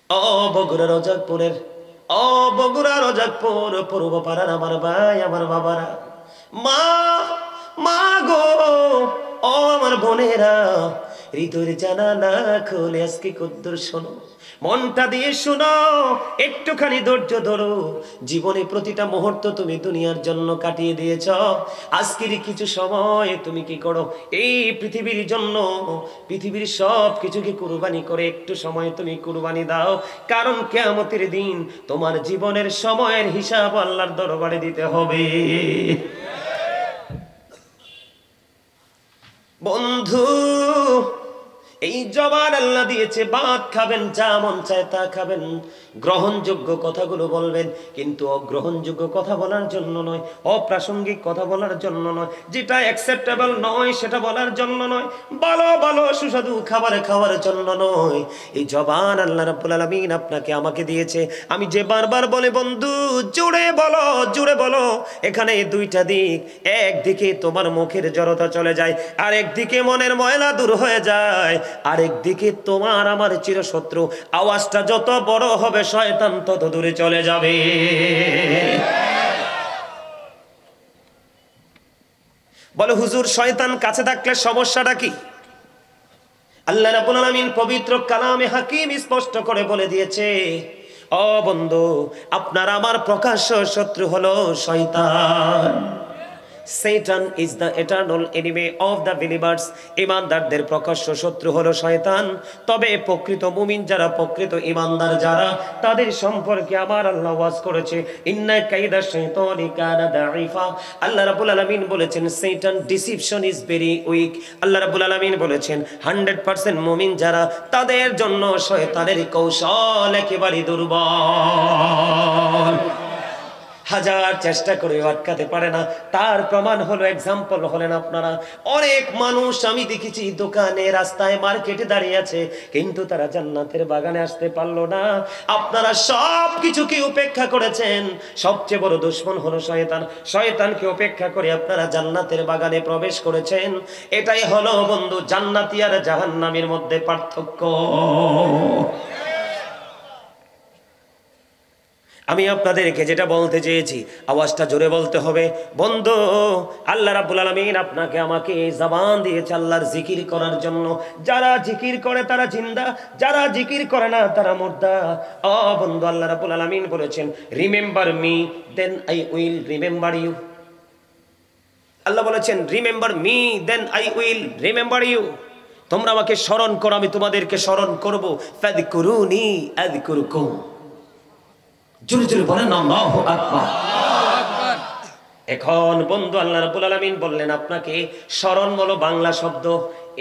ও বগুড়া রোজাকপুরের, ও বগুড়া রোজাকপুর পূর্ব পাড়ার আমার ভাই, আমার বাবারা, মা, মা গো, ও আমার বোনেরা, হৃদয়ের জানালা খুলে আজকে কদ্দুর শোনো, মনটা দিয়ে শোনো, একটুখানি ধৈর্য ধরো। জীবনে প্রতিটা মুহূর্ত তুমি দুনিয়ার জন্য কাটিয়ে দিয়েছ, আজকের কিছু সময় তুমি কি করো এই পৃথিবীর জন্য, পৃথিবীর সব কিছুকে কুরবানি করে একটু সময় তুমি কুরবানি দাও, কারণ কিয়ামতের দিন তোমার জীবনের সময়ের হিসাব আল্লাহর দরবারে দিতে হবে। বন্ধু, এই জবান আল্লাহ দিয়েছে, ভাত খাবেন, যা মন চায় তা খাবেন, গ্রহণযোগ্য কথাগুলো বলবেন, কিন্তু অগ্রহণযোগ্য কথা বলার জন্য নয়, অপ্রাসঙ্গিক কথা বলার জন্য নয়, যেটা অ্যাকসেপ্টেবল নয় সেটা বলার জন্য নয়, ভালো ভালো সুস্বাদু খাবার খাওয়ার জন্য নয়। এই জবান আল্লাহ রাব্বুল আলামিন আপনাকে আমাকে দিয়েছে। আমি যে বারবার বলে বন্ধু জুড়ে বলো, জুড়ে বলো, এখানে দুইটা দিক, একদিকে তোমার মুখের জড়তা চলে যায়, আর একদিকে মনের ময়লা দূর হয়ে যায়, আরেকদিকে তোমার আমার চিরশত্রু। আওয়াজটা যত বড় হবে শয়তান তত দূরে চলে যাবে। বলে হুজুর শয়তান কাছে থাকলে সমস্যাটা কি? আল্লাহ রাব্বুল আলামিন পবিত্র কালামে হাকিম স্পষ্ট করে বলে দিয়েছে, ও বন্ধু, আপনার আমার প্রকাশ্য শত্রু হলো শয়তান। Satan is the eternal enemy of the believers. ইমানদারদের প্রকাশ্য শত্রু হলো শয়তান। তবে প্রকৃত মুমিন যারা, প্রকৃত ইমানদার যারা, তাদের সম্পর্কে আমার আল্লাহ ওয়াজ করেছে, ইন্না কাইদা শাইতানি কানা দাঈফা। আল্লাহ রাব্বুল আলামিন বলেছেন শয়তান ডিসিপশন ইজ ভেরি উইক। আল্লাহ রাব্বুল আলামিন বলেছেন 100% মুমিন যারা, তাদের জন্য শয়তানের কৌশল একেবারে দুর্বল। হাজার চেষ্টা করে আটকাতে পারে না। তার প্রমাণ হলো, এক্সাম্পল হলেন আপনারা। অনেক মানুষ আমি দেখেছি দোকানে, রাস্তায়, মার্কেটে দাঁড়িয়ে আছে, কিন্তু তারা জান্নাতের বাগানে আসতে পারলো না। আপনারা সব কিছুকে উপেক্ষা করেছেন, সবচেয়ে বড় দুশমন হলো শয়তান। শয়তানকে উপেক্ষা করে আপনারা জান্নাতের বাগানে প্রবেশ করেছেন। এটাই হলো বন্ধু জান্নাতি আর জাহান্নামের মধ্যে পার্থক্য। আমি আপনাদেরকে যেটা বলতে চেয়েছি, আওয়াজটা জোরে বলতে হবে। বন্ধু, আল্লাহ রাব্বুল আলামিন আপনাকে আমাকে জবান দিয়েছে আল্লাহর জিকির করার জন্য। যারা জিকির করে তারা জিন্দা, যারা জিকির করে না তারা মুর্দা। ও বন্ধু, আল্লাহ রাব্বুল আলামিন বলেছেন, remember me then I will remember you. Allah বলেছেন, remember me then I will remember you. তোমরা আমাকে স্মরণ করো, আমি তোমাদেরকে স্মরণ করব। ফাযকুরুনি আযকুরকুম। জোরে জোরে বলেন আল্লাহু আকবার। এখন বন্ধু আল্লাহ রাব্বুল আলামিন বললেন আপনাকে স্মরণ বলো বাংলা শব্দ,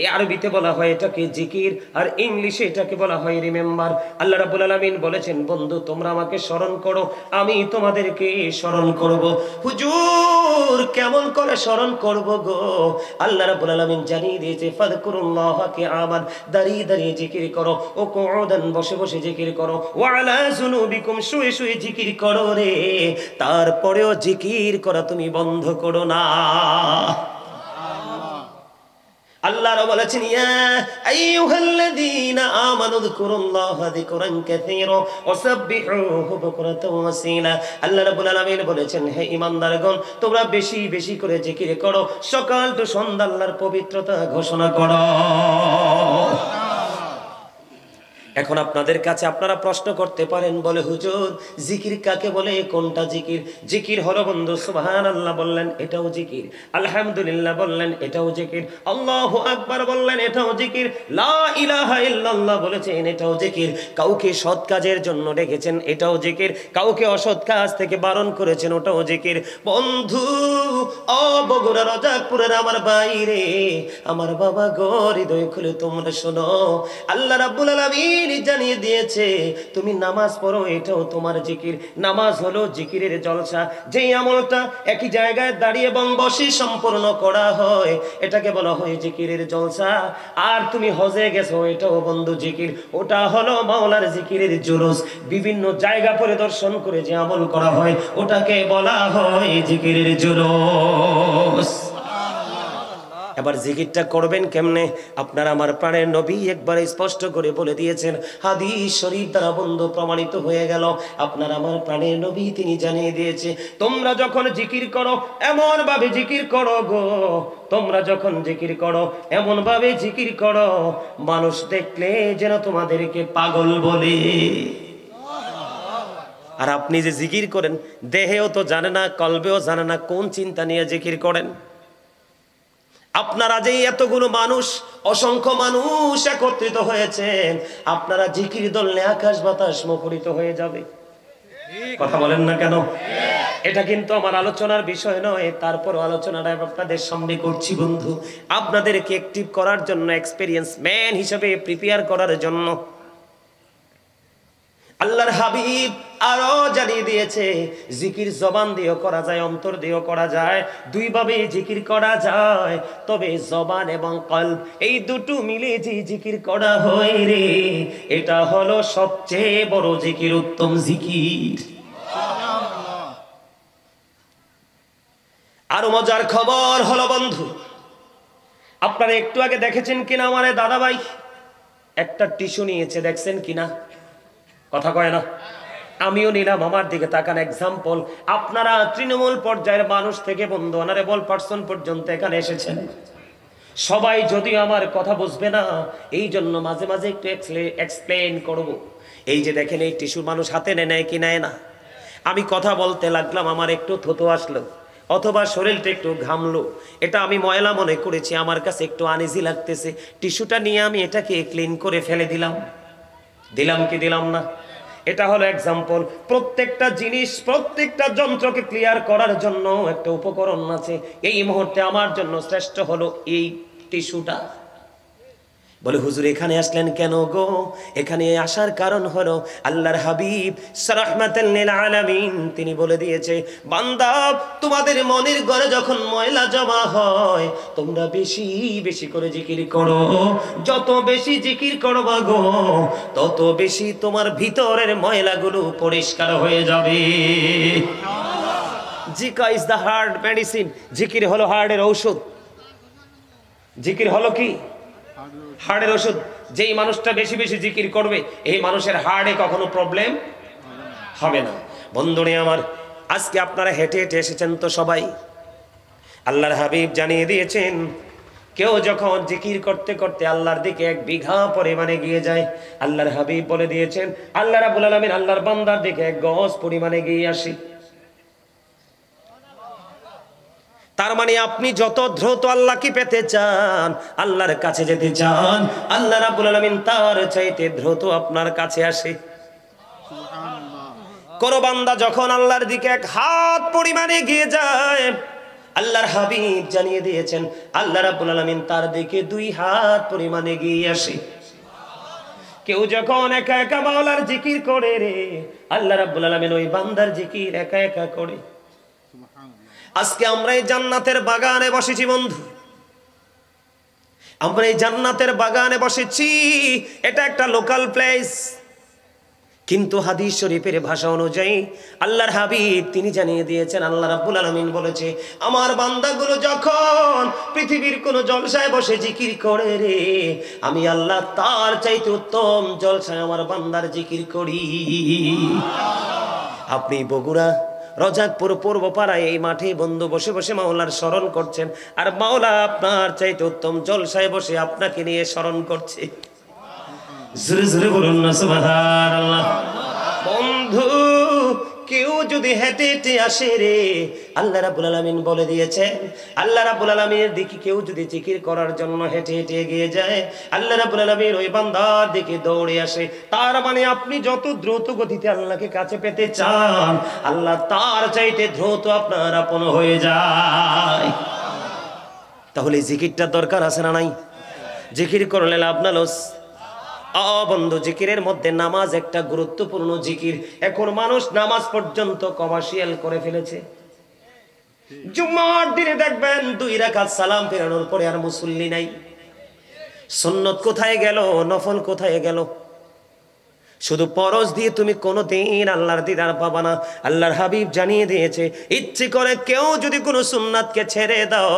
এই আরবিতে বলা হয় এটাকে জিকির, আর ইংলিশে এটাকে বলা হয় রিমেম্বার। আল্লাহ রাব্বুল আলামিন বলেছেন, বন্ধু তোমরা আমাকে স্মরণ করো, আমি তোমাদেরকে স্মরণ করব। হুজুর কেমন করে স্মরণ করব গো? আল্লাহ রাব্বুল আলামিন জানিয়ে দিয়েছে, ফাযকুরুল্লাহা কিয়ামান, দাঁড়িয়ে দাঁড়িয়ে জিকির করো, ও কুউদান, বসে বসে জিকির করো, ওয়া আলা জুনুবিকুম, শুয়ে শুয়ে জিকির করো রে। তারপরেও জিকির করা তুমি বন্ধ করো না। আল্লাহ বলেছেন, ইয়া আইয়ুহাল্লাযীনা আমানু যকুরুল্লাহা যিকরান কাসীরা ওয়াসাব্বিহুহু বুকরাতাও ওয়া আসীলা। আল্লাহ রাব্বুল আলামিন বলেছেন, হে ঈমানদারগণ, তোমরা বেশি বেশি করে জিকির করো, সকাল তো সন্ধ্যা আল্লাহর পবিত্রতা ঘোষণা করো। এখন আপনাদের কাছে আপনারা প্রশ্ন করতে পারেন, বলে হুজুর জিকির কাকে বলে, কোনটা জিকির? জিকির হলো বন্ধু সুবহানাল্লাহ বললেন, এটাও জিকির। আলহামদুলিল্লাহ বললেন, এটাও জিকির। আল্লাহু আকবার বললেন, এটাও জিকির। লা ইলাহা ইল্লাল্লাহ বলেছেন, এটাও জিকির। কাউকে সৎ কাজের জন্য ডেকেছেন, এটাও জিকির। কাউকে অসৎ কাজ থেকে বারণ করেছেন, ওটাও জিকির। বন্ধু, ও বগুড়া রোজাকপুরের আমার বাইরে, আমার বাবা গো, হৃদয় খুলে তোমরা শোনো, আল্লাহ রাব্বুল আলামিন জানিয়ে দিয়েছে, তুমি নামাজ পড়ো, এটাও তোমার জিকির। নামাজ হলো জিকিরের জলসা। যেই আমলটা একই জায়গায় দাঁড়িয়ে এবং বসে সম্পূর্ণ করা হয়, এটাকে বলা হয় জিকিরের জলসা। আর তুমি হজে গেছো, এটাও বন্ধু জিকির। ওটা হলো মাওলার জিকিরের জুলুস। বিভিন্ন জায়গা পরিদর্শন করে যে আমল করা হয়, ওটাকে বলা হয় জিকিরের জুলুস। এবার জিকিরটা করবেন কেমনে? আপনার আমার প্রাণের নবী একবার স্পষ্ট করে বলে দিয়েছেন, হাদিস শরীফ দ্বারা বন্ধু প্রমাণিত হয়ে গেল। আপনার আমার প্রাণের নবী তিনি জানিয়ে দিয়েছে, তোমরা যখন জিকির করো এমন ভাবে জিকির করো গো, তোমরা যখন জিকির করো এমন ভাবে জিকির করো মানুষ দেখলে যেন তোমাদেরকে পাগল বলে। আর আপনি যে জিকির করেন দেহেও তো জানে না, কলবেও জানে না কোন চিন্তা নিয়ে জিকির করেন। আপনারা যে এতগুলো মানুষ, অসংখ্য মানুষ একত্রিত হয়েছেন, আপনারা জিকির ধরলে আকাশ বাতাস মুখরিত হয়ে যাবে। কথা বলেন না কেন? এটা কিন্তু আমার আলোচনার বিষয় নয়, তারপর আলোচনাটা আপনাদের সামনে করছি বন্ধু, আপনাদেরকে অ্যাক্টিভ করার জন্য, এক্সপেরিয়েন্স ম্যান হিসেবে প্রিপেয়ার করার জন্য। আল্লাহর হাবিব আরো জানিয়ে দিয়েছে, জিকির জবান দিয়েও করা যায়, অন্তর দিয়েও করা যায়, দুইভাবে জিকির করা যায়। তবে জবান এবং কলব এই দুটো মিলে যে জিকির করা হয় রে, এটা হলো সবচেয়ে বড় জিকির, উত্তম জিকির। আরো মজার খবর হলো বন্ধু, আপনারা একটু আগে দেখেছেন কিনা আমার দাদা ভাই একটা টিস্যু নিয়েছে, দেখছেন কিনা? কথা কয় না? আমিও নিলাম, আমার দিকে তাকান। এক্সাম্পল, আপনারা তৃণমূল পর্যায়ের মানুষ থেকে বন্ধু অনারেবল পার্সন পর্যন্ত এখানে এসেছেন, সবাই যদিও আমার কথা বুঝবে না, এই জন্য মাঝে মাঝে একটু এক্সপ্লেন করব। এই যে দেখেন এই টিস্যু মানুষ হাতে নেয় কি নেয় না, আমি কথা বলতে লাগলাম, আমার একটু থুতু আসলো অথবা শরীরটা একটু ঘামলো, এটা আমি ময়লা মনে করেছি, আমার কাছে একটু আনইজি লাগতেছে, টিস্যুটা নিয়ে আমি এটাকে ক্লিন করে ফেলে দিলাম। দিলাম কি দিলাম না? এটা হলো এক্সাম্পল। প্রত্যেকটা জিনিস, প্রত্যেকটা যন্ত্রকে ক্লিয়ার করার জন্য একটা উপকরণ আছে। এই মুহূর্তে আমার জন্য শ্রেষ্ঠ হলো এই টিস্যুটা। বলে হুজুর এখানে আসলেন কেন গো? এখানে আসার কারণ হলো আল্লাহর হাবিব রাহমাতাল লিল আলামিন তিনি বলে দিয়েছে, বান্দা তোমাদের মনের ঘরে যখন ময়লা জমা হয় তোমরা বেশি বেশি করে জিকির করো, যত বেশি জিকির করবা গো তত বেশি তোমার ভিতরের ময়লাগুলো পরিষ্কার হয়ে যাবে। Zika is the heart medicine, জিকির হলো হার্টের ঔষধ। জিকির হলো কি? হার্টের ওষুধ। যেই মানুষটা বেশি বেশি জিকির করবে এই মানুষের হার্টে কখনো প্রবলেম হবে না। বন্ধুরে আমার, আজকে আপনারা হেঁটে হেঁটে এসেছেন তো সবাই, আল্লাহর হাবিব জানিয়ে দিয়েছেন কেউ যখন জিকির করতে করতে আল্লাহর দিকে 1 বিঘা পরিমাণে গিয়ে যায়, আল্লাহর হাবিব বলে দিয়েছেন আল্লাহ রাব্বুল আলামিন আল্লাহর বান্দার দিকে 1 গজ পরিমাণে গিয়ে আসে। তার মানে আপনি যত দ্রুত আল্লাহকে পেতে চান, আল্লাহর কাছে যেতে চান, আল্লাহ রাব্বুল আলামিন তার চাইতে দ্রুত আপনার কাছে আসে। কোন বান্দা যখন আল্লাহর দিকে 1 হাত পরিমাণে এগিয়ে যায়, আল্লাহর হাবিব জানিয়ে দিয়েছেন আল্লাহ রাব্বুল আলামিন তার দিকে 2 হাত পরিমাণে এগিয়ে আসে। কেউ যখন একা একা মাওলার জিকির করে রে, আল্লাহ রাব্বুল আলামিন ওই বান্দার জিকির একা একা করে। আজকে আমরা এই জান্নাতের বাগানে বসেছি বন্ধু, আমরা এই জান্নাতের বাগানে বসেছি, এটা একটা লোকাল প্লেস, কিন্তু হাদিস শরীফের ভাষা অনুযায়ী আল্লাহর হাবিব তিনি জানিয়ে দিয়েছেন, আল্লাহ রাব্বুল আলামিন বলেছে আমার বান্দাগুলো যখন পৃথিবীর কোন জলসায় বসে জিকির করে রে, আমি আল্লাহ তার চাইতে উত্তম জলসায় আমার বান্দার জিকির করি। আপনি বগুড়া রজাকপুর পূর্বপাড়ায় এই মাঠে বন্ধু বসে বসে মাওলার স্মরণ করছেন, আর মাওলা আপনার চাইতে উত্তম জলসায় বসে আপনাকে নিয়ে স্মরণ করছে। জোরে জোরে বলুন না সুবহানাল্লাহ। বন্ধু কেউ যদি হেঁটে হেঁটে আসে রে, আল্লাহ রাব্বুল আলামিন বলে দিয়েছেন আল্লাহ রাব্বুল আলামিনের দিকে কেউ যদি জিকির করার জন্য হেঁটে হেঁটে এগিয়ে যায়, আল্লাহ রাব্বুল আলামিন ওই বান্দার দিকে দৌড়ে আসে। তার মানে আপনি যত দ্রুত গতিতে আল্লাহকে কাছে পেতে চান, আল্লাহ তার চাইতে দ্রুত আপনার আপন হয়ে যায়। তাহলে জিকিরটা দরকার আছে না নাই? জিকির করলে লাভ না লস? বন্ধু জিকিরের মধ্যে নামাজ একটা গুরুত্বপূর্ণ জিকির। এখন মানুষ নামাজ পর্যন্ত কমার্শিয়াল করে ফেলেছে। জুম্মার দিনে দেখবেন 2 রাকাত সালাম ফেরানোর পরে আর মুসল্লি নাই। সুন্নত কোথায় গেল? নফল কোথায় গেল? শুধু পরশ দিয়ে তুমি কোনোদিন আল্লাহর দিদার পাবা না। আল্লাহর হাবিব জানিয়ে দিয়েছে, ইচ্ছে করে কেউ যদি কোনো সুন্নাতকে ছেড়ে দাও,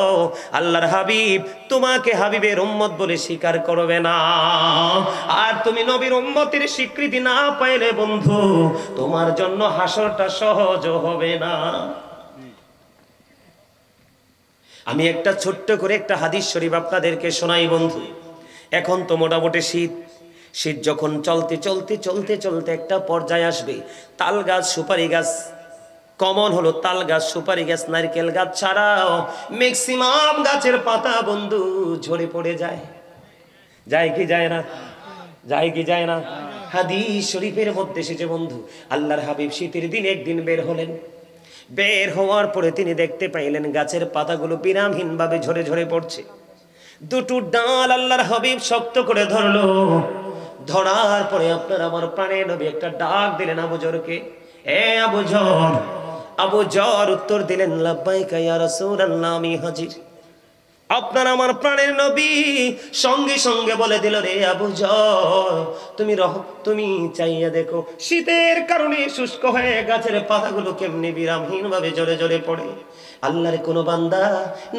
আল্লাহর হাবিব তোমাকে হাবিবের উম্মত বলে স্বীকার করবে না। আর তুমি নবীর উম্মতের স্বীকৃতি না পাইলে বন্ধু, তোমার জন্য হাসরটা সহজ হবে না। আমি একটা ছোট্ট করে একটা হাদিস শরীফ আপনাদেরকে শোনাই বন্ধু। এখন তো মোটামুটি শীত যখন চলতে চলতে চলতে চলতে একটা পর্যায়ে আসবে, তাল গাছ সুপারি গাছ কমন হলো, তাল গাছ সুপারি গাছ নারকেল গাছ ছাড়াও ম্যাক্সিমাম গাছের পাতা বন্ধু ঝরে পড়ে যায়। যায় কি যায় না? যায় কি যায় না? হাদিস শরীফের মধ্যে এসেছে বন্ধু, আল্লাহর হাবিব শীতের দিন একদিন বের হলেন। বের হওয়ার পরে তিনি দেখতে পাইলেন গাছের পাতাগুলো বিরামহীন ভাবে ঝরে ঝরে পড়ছে। দুটো ডাল আল্লাহর হাবিব শক্ত করে ধরলো। ধরার পরে আপনার আমার প্রাণের নবী একটা ডাক দিলেন আবু জরকে, এ আবু জর। আবু জর উত্তর দিলেন, লাব্বাইকা ইয়া রাসূলুল্লাহ, আমি হাজির। আপনার আমার প্রাণের নবী সঙ্গে সঙ্গে বলে দিল, রে আবু জর, তুমি চাইয়া দেখো, শীতের কারণে শুষ্ক হয়ে গাছের পাতাগুলো কেমনি বিরামহীন ভাবে ঝরে ঝরে পড়ে। আল্লাহর কোন বান্দা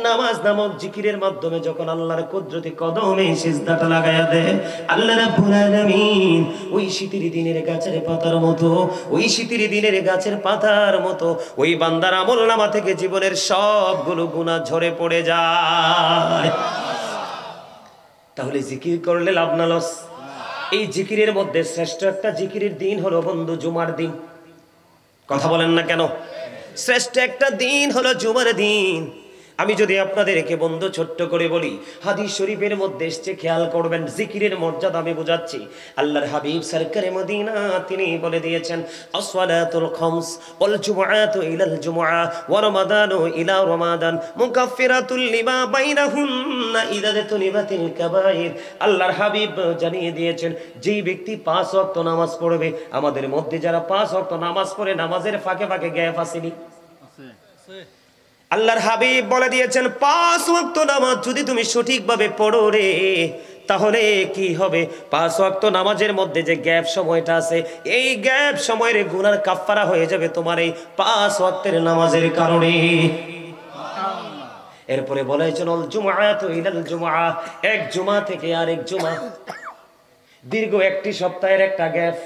নামাজ নামক জিকিরের মাধ্যমে যখন আল্লাহর কুদরতি কদমে সিজদাটা লাগায়া দেয়, আল্লাহ রাব্বুল আলামিন ওই শীতের দিনের গাছের পাতার মতো, ওই শীতের দিনের গাছের পাতার মতো ওই বান্দার আমলনামা থেকে জীবনের সবগুলো গুনাহ ঝরে পড়ে যায়। তাহলে জিকির করলে লাভ না লস? এই জিকিরের মধ্যে শ্রেষ্ঠ একটা জিকিরের দিন হলো বন্ধু জুমার দিন। কথা বলেন না কেন? শ্রেষ্ঠ একটা দিন হলো জুমার দিন। আমি যদি আপনাদেরকে বন্ধু ছোট্ট করে বলি, হাদিস শরীফের মধ্যে এসেছে, খেয়াল করবেন, জিকিরের মর্যাদা আমি বোঝাচ্ছি। আল্লাহর হাবিব সরকারে মদিনা তিনি বলে দিয়েছেন, আসসালাতুল খামস ওয়াল জুমআতু ইলাল জুমআ ওয়া রমাদানু ইলা রমাদান মুকাফফিরাতুল লিমা বাইনাহুন্না ইযা তুনিবাতিল কাবাইর। আল্লাহর হাবিব জানিয়ে দিয়েছেন, যেই ব্যক্তি 5 ওয়াক্ত নামাজ পড়বে, আমাদের মধ্যে যারা 5 ওয়াক্ত নামাজ পড়ে নামাজের ফাঁকে ফাঁকে গ্যাপ আসেনি? আল্লাহর হাবিব বলে দিয়েছেন, 5 ওয়াক্ত নামাজ যদি তুমি সঠিকভাবে পড়ো রে, তাহলে কি হবে? 5 ওয়াক্ত নামাজের মধ্যে যে গ্যাপ সময়টা আছে, এই গ্যাপ সময়ের গুনার কাফফারা হয়ে যাবে তোমার এই 5 ওয়াক্তের নামাজের কারণে। এরপরে বলেছেন, আল জুমআতু ইলাল জুমআ, এক জুমা থেকে আরেক জুমা, দীর্ঘ একটি সপ্তাহের একটা গ্যাপ।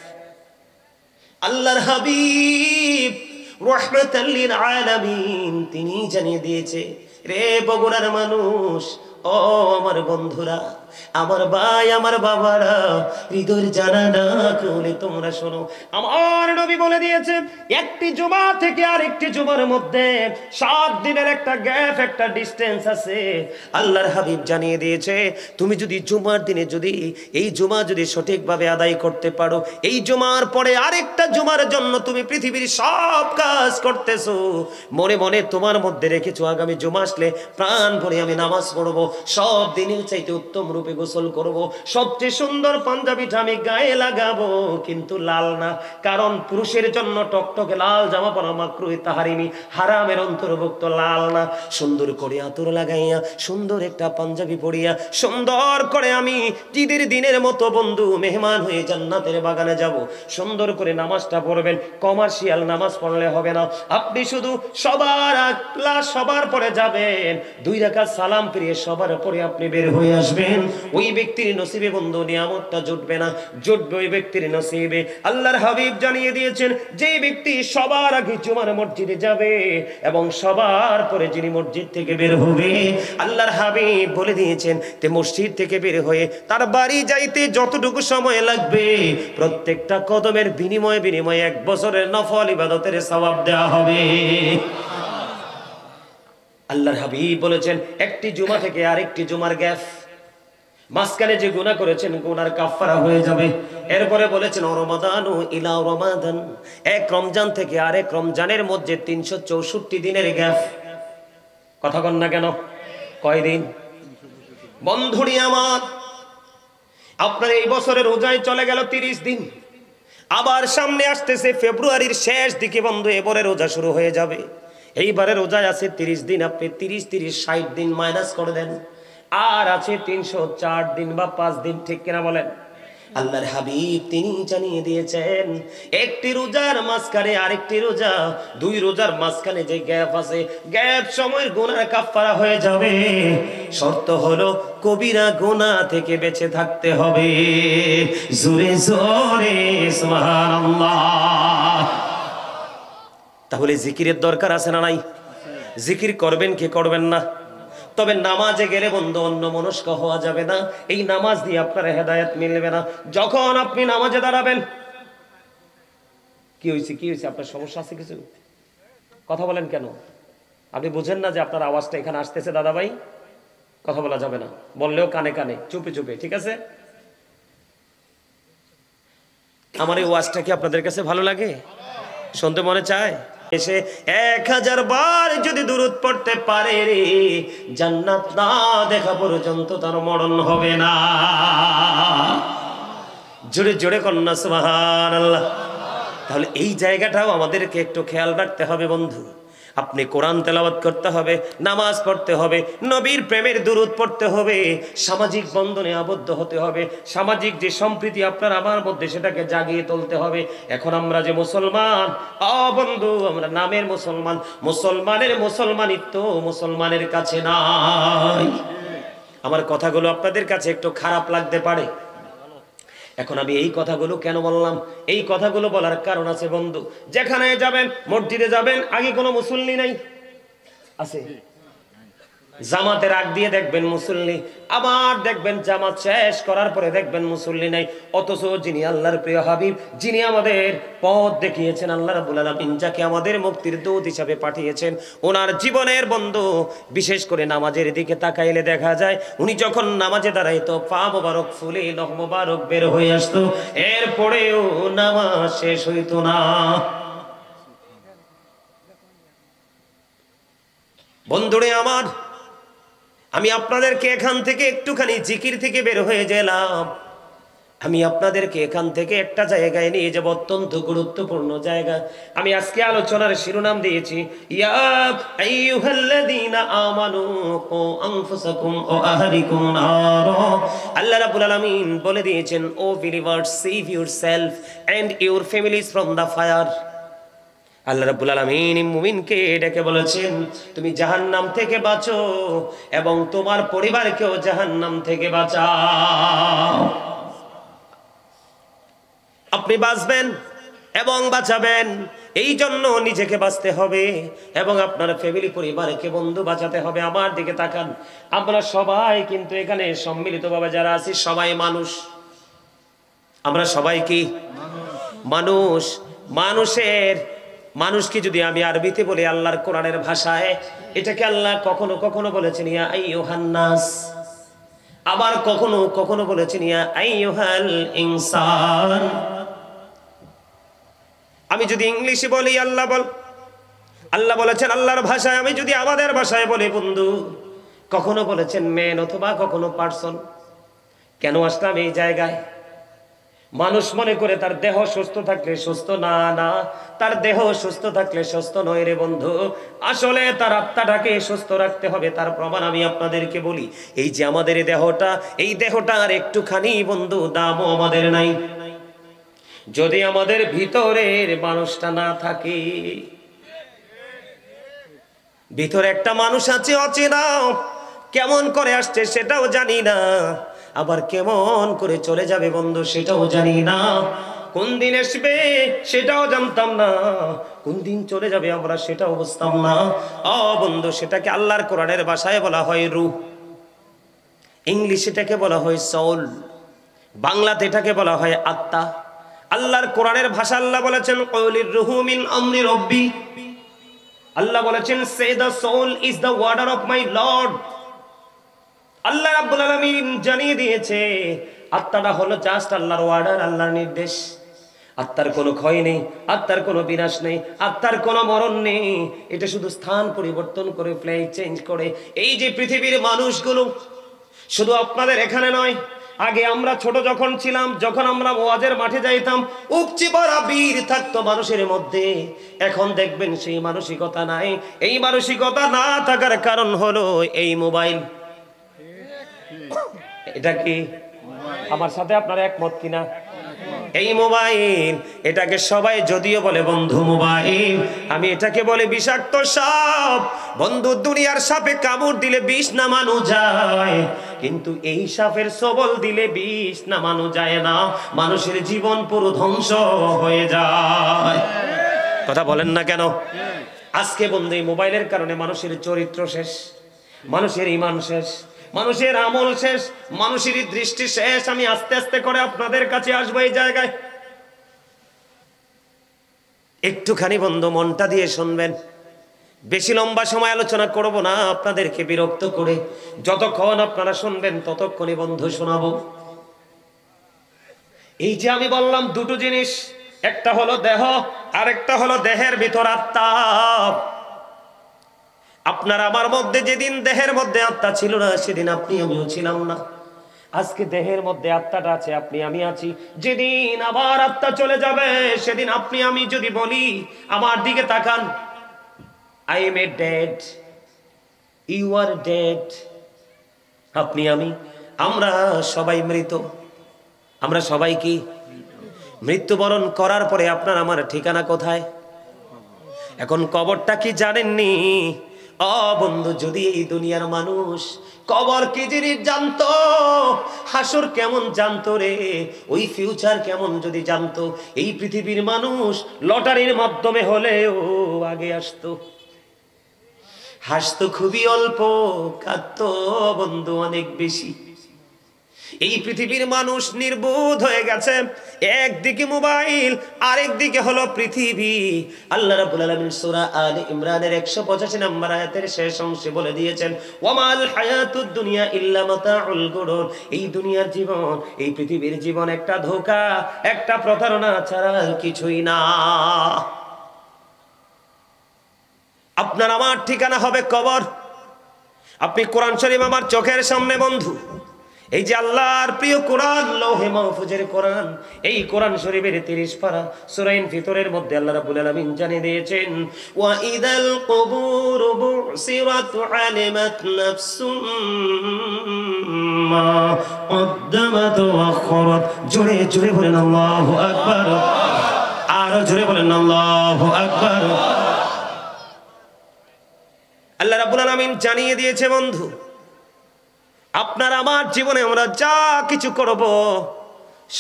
আল্লাহর হাবিব রাহমাতাল লিল আলামিন তিনি জানিয়ে দিয়েছে, রে বগুড়ার মানুষ, ও আমার বন্ধুরা, আমার ভাই, আমার বাবারা, হৃদয়ের জানানা খুলে তোমরা শোনো। আমার নবী বলে দিয়েছে, একটি জুমা থেকে আরেকটি জুমার মধ্যে 7 দিনের একটা গ্যাপ, একটা ডিসটেন্স আছে। আল্লাহর হাবিব জানিয়ে দিয়েছে, তুমি যদি জুমার দিনে যদি এই জুমা যদি সঠিকভাবে আদায় করতে পারো, এই জুমার পরে আরেকটা জুমার জন্য তুমি পৃথিবীর সব কাজ করতেছো, মনে মনে তোমার মধ্যে রেখেছো আগামী জুমা আসলে প্রাণ ভরে আমি নামাজ পড়বো, সব দিনের চাইতে উত্তম রূপে গোসল করব, সবচেয়ে সুন্দর পাঞ্জাবিটা আমি গায়ে লাগাবো, কিন্তু লাল না, কারণ পুরুষের জন্য টকটকে লাল জামা পরা মাকরুহ তাহরিমি, হারামের অন্তর্ভুক্ত লাল না। সুন্দর করে আতর লাগাইয়া, সুন্দর একটা পাঞ্জাবি পরিয়া, সুন্দর করে আমি ঈদের দিনের মতো বন্ধু মেহমান হয়ে জান্নাতের বাগানে যাব। সুন্দর করে নামাজটা পড়বেন, কমার্শিয়াল নামাজ পড়লে হবে না। আপনি শুধু সবার পরে যাবেন, 2 রাকাত সালাম ফিরিয়ে সবার পরে আপনি বের হয়ে আসবেন। ওই ব্যক্তির নসিবে বন্ধু নিয়ামতটা জুটবে না, জুটবে ওই ব্যক্তির নসিবে। আল্লাহর হাবিব জানিয়ে দিয়েছেন, যে ব্যক্তি সবার আগে জুমার মসজিদে যাবে এবং সবার পরে যিনি মসজিদ থেকে বের হবে, আল্লাহর হাবিব বলে দিয়েছেন, তে মসজিদ থেকে বের হয়ে তার বাড়ি যাইতে যতটুকু সময় লাগবে, প্রত্যেকটা কদমের বিনিময়ে 1 বছরের নফল ইবাদতের সওয়াব দেওয়া হবে। আল্লাহর হাবিব বলেছেন, একটি জুমা থেকে আরেকটি জুমার গ্যাপ, মাঝখানে যে গুনাহ করেছেন গুনার কাফফারা হয়ে যাবে। এরপরে বলেছেন, রমাদানু ইলা রমাদান, এক রমজান থেকে আরেক রমজানের মধ্যে 364 দিনের গ্যাপ। কথা কন না কেন? কয় দিন? বন্ধুরি আমার, আপনার এই বছরের রোজায় চলে গেল 30 দিন, আবার সামনে আসতেছে ফেব্রুয়ারির শেষ দিকে বন্ধু এবারে রোজা শুরু হয়ে যাবে। এইবারে রোজায় আছে 30 দিন, আপনি 30 60 দিন মাইনাস করে দেন, আর আছে 304 দিন বা 5 দিন, ঠিক কিনা বলেন? আল্লাহর হাবিব তিনি জানিয়ে দিয়েছেন, একটি রোজার মাঝখানে আরেকটি রোজা, দুই রোজার মাঝখানে যে গ্যাপ আছে, গ্যাপ সময়ের গুনাহ কাফারা হয়ে যাবে। শর্ত হলো কবিরা গুনাহ থেকে বেঁচে থাকতে হবে। জোরে জোরে সুবহানাল্লাহ। তাহলে জিকিরের দরকার আছে না নাই? জিকির করবেন কি করবেন না? তবে নামাজে গেলে বন্ধু অন্য মনস্ক হওয়া যাবে না। এই নামাজ দিয়ে আপনার হেদায়েত মিলবে না। যখন আপনি নামাজে দাঁড়াবেন, কি হয়েছে কি হয়েছে, আপনার সমস্যা আছে কিছু? কথা বলেন কেন? আপনি বুঝেন না যে আপনার আওয়াজটা এখানে আসতেছে? দাদা ভাই, কথা বলা যাবে না, বললেও কানে কানে চুপে চুপে, ঠিক আছে? আমার এই ওয়াজটা কি আপনাদের কাছে ভালো লাগে? শুনতে মনে চায়? এসে 1000 বার যদি দুরূদ পড়তে পারে রে, জান্নাত না দেখা পর্যন্ত তার মরণ হবে না। জোরে জোরে কন্যা সুবহানাল্লাহ। তাহলে এই জায়গাটাও আমাদেরকে একটু খেয়াল রাখতে হবে বন্ধু। আপনি কোরআন তেলাওয়াত করতে হবে, নামাজ পড়তে হবে, নবীর প্রেমের দুরূদ পড়তে হবে, সামাজিক বন্ধনে আবদ্ধ হতে হবে, সামাজিক যে সম্প্রীতি আপনার আমার মধ্যে সেটাকে জাগিয়ে তুলতে হবে। এখন আমরা যে মুসলমান, বন্ধু আমরা নামের মুসলমান, মুসলমানের মুসলমানিত্ব মুসলমানের কাছে নাই। আমার কথাগুলো আপনাদের কাছে একটু খারাপ লাগতে পারে। এখন আমি এই কথাগুলো কেন বললাম? এই কথাগুলো বলার কারণ আছে বন্ধু। যেখানে যাবেন, মসজিদে যাবেন, আগে কোনো মুসল্লি নাই, আছে? জামাতের আগ দিয়ে দেখবেন মুসল্লি, আবার দেখবেন জামাত শেষ করার পরে দেখবেন মুসল্লি নাই। অথচ যিনি আল্লাহর প্রিয় হাবিব, যিনি আমাদের পথ দেখিয়েছেন, আল্লাহ রাব্বুল আলামিন যাকে আমাদের মুক্তির দূত হিসাবে পাঠিয়েছেন, ওনার জীবনের বন্ধু বিশেষ করে নামাজের দিকে তাকাইলে দেখা যায় উনি যখন নামাজে দাঁড়াইতো পা মোবারক ফুলে নখ মোবারক বের হয়ে আসতো, এরপরেও নামাজ শেষ হইতো না। বন্ধুরে আমার, আমি আপনাদেরকে এখান থেকে একটুখানি জিকির থেকে বের হয়ে গেলাম। আমি আপনাদেরকে এখান থেকে একটা জায়গায় নিয়ে যাব, অত্যন্ত গুরুত্বপূর্ণ জায়গা। আমি আজকে আলোচনার শিরোনাম দিয়েছি, ইয়া আইয়ুহাল্লাযীনা আমানু কু আনফুসাকুম ওয়া আহলিকুম নার। আল্লাহ রাব্বুল আলামিন বলে দিয়েছেন, O believers, save yourself and your families from the fire. Allah রাব্বুল আলামিন মুমিনকে ডেকে বলেছেন, তুমি জাহান্নাম থেকে বাঁচো এবং তোমার পরিবারকেও জাহান্নাম থেকে বাঁচাও। আপনি বাঁচবেন এবং বাঁচাবেন, এই জন্য নিজেকে বাঁচতে হবে এবং আপনার ফ্যামিলি পরিবারকে বন্ধু বাঁচাতে হবে। আমার দিকে তাকান, আমরা সবাই কিন্তু এখানে সম্মিলিতভাবে যারা আছি সবাই মানুষ। আমরা সবাই কি মানুষ? মানুষকে যদি আমি আরবিতে বলি আল্লাহর কোরআনের ভাষায়, এটাকে আল্লাহ কখনো কখনো বলেছেন ইয়া আইয়ুহান নাস, আবার কখনো কখনো বলেছেন ইয়া আইয়ুহাল ইনসান। আমি যদি ইংলিশে বলি আল্লাহ বলেছেন আল্লাহর ভাষায়, আমি যদি আমাদের ভাষায় বলি বন্ধু, কখনো বলেছেন ম্যান অথবা কখনো পারসন। কেন আসলাম এই জায়গায়? মানুষ মনে করে তার দেহ সুস্থ থাকলে সুস্থ, না না, তার দেহ সুস্থ থাকলে সুস্থ নয় রে বন্ধু। আসলে তার আত্মাটাকে সুস্থ রাখতে হবে। তার প্রমাণ আমি আপনাদেরকে বলি, এই যে আমাদের দেহটা, এই দেহটার একটুখানি বন্ধু দামও আমাদের নাই যদি আমাদের ভিতরের মানুষটা না থাকে। ভিতরে একটা মানুষ আছে অচেনা, কেমন করে আসছে সেটাও জানি না, আবার কেমন করে চলে যাবে বন্ধু সেটাও জানি না। কোন দিন আসবে সেটাও জানতাম না, কোন দিন চলে যাবে আমরা সেটাও বুঝতাম না। বন্ধু, সেটাকে আল্লাহর কোরআনের ভাষায় বলা হয় রূহ, ইংলিশে এটাকে বলা হয় সোল, বাংলাতে এটাকে বলা হয় আত্মা। আল্লাহর কোরআনের ভাষা আল্লাহ বলেছেন ক্বাউলির রূহু মিন আমরি রাব্বি। আল্লাহ বলেছেন say the soul is the warder of my lord. Allah রাব্বুল আলামিন জানিয়ে দিয়েছে আত্মাটা হলো জাস্ট আল্লাহর ওয়ার্ডার, আল্লাহর নির্দেশ। আত্মার কোনো ক্ষয় নেই, আত্মার কোনো বিনাশ নেই, আত্মার কোনো মরণ নেই। এটা শুধু স্থান পরিবর্তন করে, প্লেস চেঞ্জ করে। এই যে পৃথিবীর মানুষগুলো, শুধু আপনাদের এখানে নয়, আগে আমরা ছোট যখন ছিলাম, যখন আমরা ওয়াজের মাঠে যাইতাম, উপচে পড়া বীর থাকতো মানুষের মধ্যে। এখন দেখবেন সেই মানসিকতা নাই। এই মানসিকতা না থাকার কারণ হলো এই মোবাইল। এটা কি আমার সাথে আপনারা একমত কিনা? এই মোবাইল, এটাকে সবাই যদিও বলে বন্ধু মোবাইল, আমি এটাকে বলে বিষাক্ত সাপ। বন্ধু, দুনিয়ার সাপে কামড় দিলে বিষ নামানো যায়, কিন্তু এই সাপের সবল দিলে বিষ নামানো যায় না, মানুষের জীবন পুরো ধ্বংস হয়ে যায়। কথা বলেন না কেন? আজকে বন্ধু এই মোবাইলের কারণে মানুষের চরিত্র শেষ, মানুষের ঈমান শেষ, মানুষের আমল শেষ, মানুষের দৃষ্টি শেষ। আমি আস্তে আস্তে করে আপনাদের কাছে আসবো এই জায়গায়। একটুখানি বন্ধু মনটা দিয়ে শুনবেন, বেশি লম্বা সময় আলোচনা করব না আপনাদেরকে বিরক্ত করে। যতক্ষণ আপনারা শুনবেন ততক্ষণই বন্ধু শোনাবো। এই যে আমি বললাম দুটো জিনিস, একটা হলো দেহ, আরেকটা হলো দেহের ভিতর আত্মা। আপনার আমার মধ্যে যেদিন দেহের মধ্যে আত্মা ছিল না, সেদিন আপনি আমিও ছিলাম না। আজকে দেহের মধ্যে আত্মাটা আছে, আপনি আমি আছি। যেদিন আবার আত্মা চলে যাবে, সেদিন আপনি আমি যদি বলি, আমার দিকে তাকান, I am a dead, you are dead. আপনি আমি, আমরা সবাই মৃত। আমরা সবাই কি মৃত্যুবরণ করার পরে আপনার আমার ঠিকানা কোথায়? এখন কবরটা কি জানেননি? বন্ধু, যদি এই দুনিয়ার মানুষ কবর কি জিনিস জানতো, হাসর কেমন জানতো রে, ওই ফিউচার কেমন যদি জানতো, এই পৃথিবীর মানুষ লটারির মাধ্যমে হলেও আগে আসতো। হাসতো খুবই অল্প, কাঁদতো বন্ধু অনেক বেশি। এই পৃথিবীর মানুষ নির্বোধ হয়ে গেছে। একদিকে মোবাইল, আরেকদিকে হলো পৃথিবী। আল্লাহ রাব্বুল আলামিন সূরা আলে ইমরানের 185 নম্বর আয়াতের শেষ অংশে বলে দিয়েছেন, ওয়ামাল হায়াতুদ দুনিয়া ইল্লা মাতাউল গুরুর। এই দুনিয়ার জীবন, এই পৃথিবীর জীবন একটা ধোঁকা, একটা প্রতারণা ছাড়া কিছুই না। আপনার আমার ঠিকানা হবে কবর। আপনি কোরআন শরীফ আমার চোখের সামনে বন্ধু, এই যে আল্লাহর প্রিয় কোরআন, লৌহে মাহফুজের কোরআন, এই কোরআন শরীফের 30 পারা সূরা ইনফিতরের মধ্যে আল্লাহ রাব্বুল আলামিন জানিয়ে দিয়েছেন, ওয়া ইদাল কুবুর বুসিরাত আলিমাত নাফসুম মা কদ্দামাত ওয়া আখরাত। জোরে জোরে বলেন আল্লাহু আকবার, আর জোরে বলেন আল্লাহু আকবার। আল্লাহ রাব্বুল আলামিন জানিয়ে দিয়েছে বন্ধু, আপনার আমার জীবনে আমরা যা কিছু করব,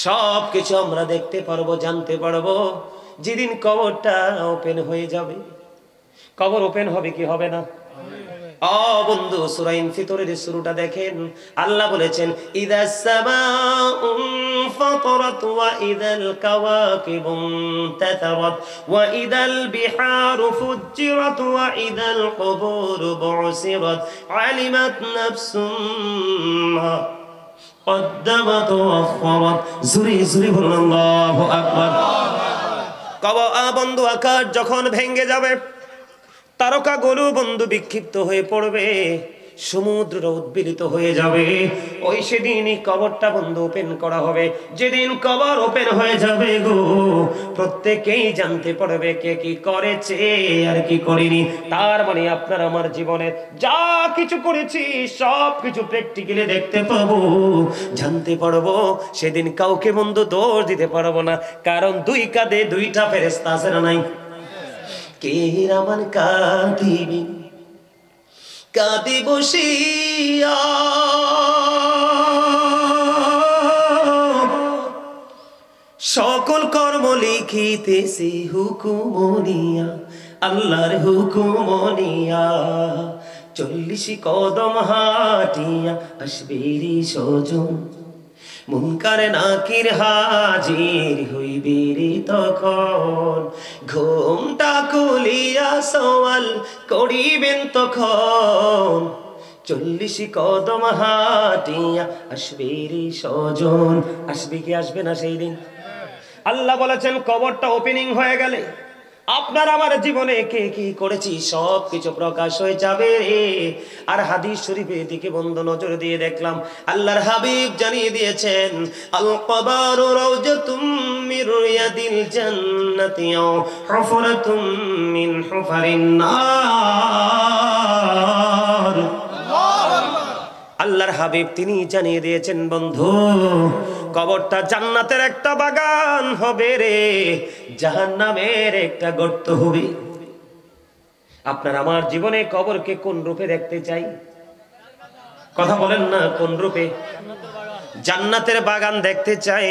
সব কিছু আমরা দেখতে পারবো, জানতে পারবো যেদিন কবরটা ওপেন হয়ে যাবে। কবর ওপেন হবে কি হবে না? বন্ধু, সূরা ইনফিতরের শুরুটা দেখেন, আল্লাহ বলেছেন, ইদাস সামাউ ফাতারাত ওয়া ইদাল কাওয়াকিবু তাতারাত ওয়া ইদাল বিহারু ফুজ্জিরাত ওয়া ইদাল কুবুরু বুসিরাত আলিমাত নাফসুম মা কদ্দামাত ওয়া আখরাত। জোরে জোরে বলুন আল্লাহু আকবার। বন্ধু, আকাশ যখন ভেঙে যাবে, তারকাগুলো বন্ধু বিক্ষিপ্ত হয়ে পড়বে, সমুদ্র উদ্বেলিত হয়ে যাবে, ওই সেদিনই কবরটা বন্ধু ওপেন করা হবে। যেদিন কবর ওপেন হয়ে যাবে গো, প্রত্যেকেই জানতে পারবে কে কি করেছে আর কি করেনি। তার মানে আপনার আমার জীবনে যা কিছু করেছি সব কিছু প্র্যাকটিক্যালি দেখতে পাবো, জানতে পারবো। সেদিন কাউকে বন্ধু দোষ দিতে পারবো না, কারণ দুই কাঁধে দুইটা ফেরেশতা আছে না নাই? কে রামান কাঁদিবি কাঁদি বসিয়া, সকল কর্ম লিখিতেছি হুকুমনিয়া, আল্লাহর হুকুমনিয়া। 40 কদম হাঁটিয়া আসবেরি সজন, মুনকার নাকির হাজির হইবে রে তখন। ঘুমটা খুলিয়া সওয়াল করিবেন তখন, 40 কদম হাঁটিয়া আসবে রে সজন। আসবে কি আসবে না সেই দিন? আল্লাহ বলেছেন, কবরটা ওপেনিং হয়ে গেলে আপনার আমার জীবনে কে কি করেছি সব কিছু প্রকাশ হয়ে যাবে। আর হাদিস শরীফের দিকে বন্ধু নজর দিয়ে দেখলাম, আল্লাহর হাবিব জানিয়ে দিয়েছেন, আল কবরু রাউজাতুম মির রিয়াদিল জান্নাতি আও হুফরাতুম মিন হুফারিন নার। আল্লাহর হাবিব তিনি জানিয়ে দিয়েছেন বন্ধু, কবরটা জান্নাতের একটা বাগান হবে রে, জাহান্নামের একটা গর্ত হবে। আপনার আমার জীবনে কবরকে কোন রূপে দেখতে চাই? কথা বলেন না, কোন রূপে? জান্নাতের বাগান দেখতে চাই।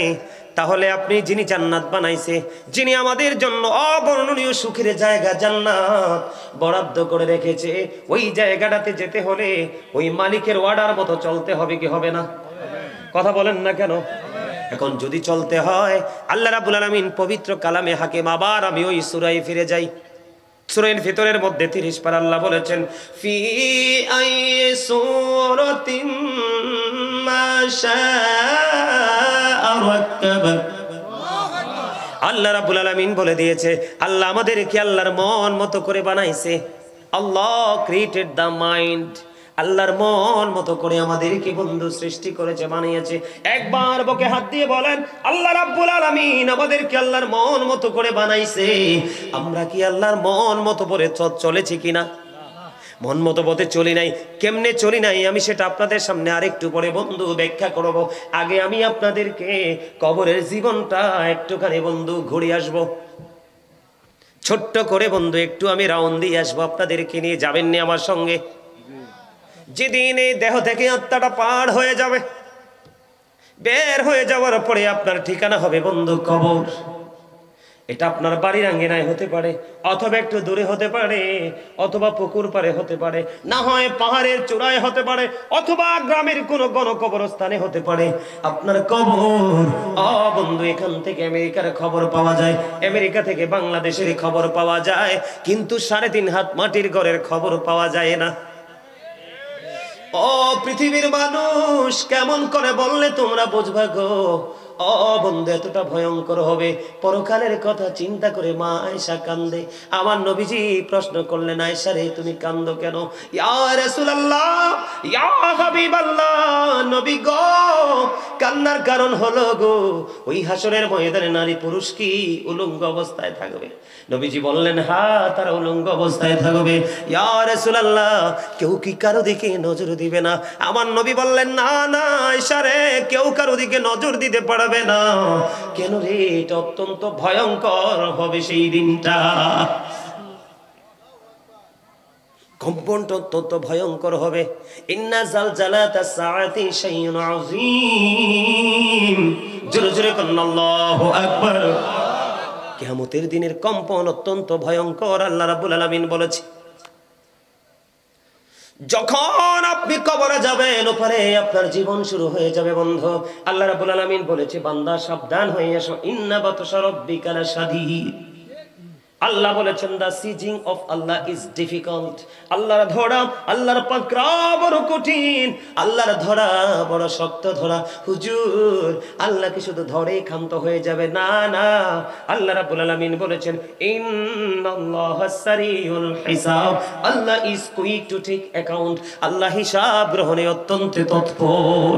তাহলে আপনি যিনি জান্নাত বানাইছে, যিনি আমাদের জন্য অবর্ণনীয় সুখের জায়গা জান্নাত বরাদ্দ করে রেখেছে, ওই জায়গাটাতে যেতে হলে ওই মালিকের অর্ডার মতো চলতে হবে কি হবে না? কথা বলেন না কেন? এখন যদি চলতে হয়, আল্লাহ রাব্বুল আলামিন পবিত্র কালামে হাকিম, আবার আমি ওই সূরায় ফিরে যাই। সূরার ভিতরের মধ্যে 30 পারা আল্লাহ বলেছেন, ফি আই সূরাতিন মা শাআ রাক্কাবা। আল্লাহ রাব্বুল আলামিন বলে দিয়েছে, আল্লাহ আমাদেরকে আল্লাহর মন মতো করে বানাইছে। আল্লাহ ক্রিয়েটেড দ্য মাইন্ড। আল্লাহর মন মতো করে আমাদেরকে বন্ধু সৃষ্টি করেছে, বানিয়েছে। একবার বুকে হাত দিয়ে বলেন, আল্লাহ রাব্বুল আলামিন আমাদেরকে আল্লাহর মন মতো করে বানাইছে। আমরা কি আল্লাহর মন মতো করে চলেছি কিনা? মন মতো পথে চলি নাই। কেমনে চলি নাই আমি সেটা আপনাদের সামনে আরেকটু পরে বন্ধু ব্যাখ্যা করব। আগে আমি আপনাদেরকে কবরের জীবনটা একটুখানি বন্ধু ঘুরে আসব, ছোট্ট করে বন্ধু একটু আমি রাউন্ড দিয়ে আসবো আপনাদেরকে নিয়ে। যাবেন নি আমার সঙ্গে? যেদিন এই দেহ থেকে আত্মাটা পার হয়ে যাবে, বের হয়ে যাওয়ার পরে আপনার ঠিকানা হবে বন্ধু কবর। এটা আপনার বাড়ির আঙ্গিনায় হতে পারে, অথবা একটু দূরে হতে পারে, অথবা পুকুর পাড়ে হতে পারে, না হয় পাহাড়ের চূড়ায় হতে পারে, অথবা গ্রামের কোনো গণকবরস্থানে হতে পারে আপনার কবর। বন্ধু এখান থেকে আমেরিকার খবর পাওয়া যায়, আমেরিকা থেকে বাংলাদেশের খবর পাওয়া যায়, কিন্তু 3.5 হাত মাটির ঘরের খবর পাওয়া যায় না। ও পৃথিবীর মানুষ, কেমন করে বললে তোমরা বুঝবা গো? বন্ধু এতটা ভয়ঙ্কর হবে। পরকালের কথা চিন্তা করে মা আয়েশা কান্দে। আমার নবীজি প্রশ্ন করলেন, আয়েশা রে তুমি কান্দো কেন? ইয়া রাসূলুল্লাহ, ইয়া হাবিবাল্লাহ, নবী গো, কান্নার কারণ হলো গো, ওই হাসরের ময়দানে নারী পুরুষ কি উলঙ্গ অবস্থায় থাকবে? নবীজি বললেন, হ্যাঁ তারা উলঙ্গ অবস্থায় থাকবে। ইয়া রাসূলুল্লাহ, কেউ কি কারো দিকে নজর দিবে না? আমার নবী বললেন, না না আয়েশা রে, কেউ কারো দিকে নজর দিতে পারবে না। কেন রে? এটা অত্যন্ত ভয়ঙ্কর হবে সেই দিনটা। কম্পনটা অত্যন্ত ভয়ঙ্কর হবে। ইন্না জালজালাতাস সাআতি শাইউন আযীম। জোরে জোরে বলুন আল্লাহু আকবার। কিয়ামতের দিনের কম্পন অত্যন্ত ভয়ঙ্কর, আল্লাহ রাব্বুল আলামিন বলেছে। যখন আপনি কবরে যাবেন, ওপারে আপনার জীবন শুরু হয়ে যাবে বন্ধু। আল্লাহ রাব্বুল আলামিন বলেছে, বান্দা সাবধান হয়ে এসো, ইন্না বাতশা রাব্বিকা লাশাদীদ। আল্লাহ বলেছেন, the seizing of Allah is difficult. আল্লাহর ধরা, আল্লাহর পাকড়া বড় কঠিন, আল্লাহর ধরা বড় শক্ত ধরা। হুজুর, আল্লাহকে শুধু ধরে ক্ষান্ত হয়ে যাবে না, না। আল্লাহ রাব্বুল আলামিন বলেছেন, ইন্নাল্লাহা সারিউল হিসাব। Allah is quick to take account. Allah হিসাব গ্রহণে অত্যন্ত তৎপর।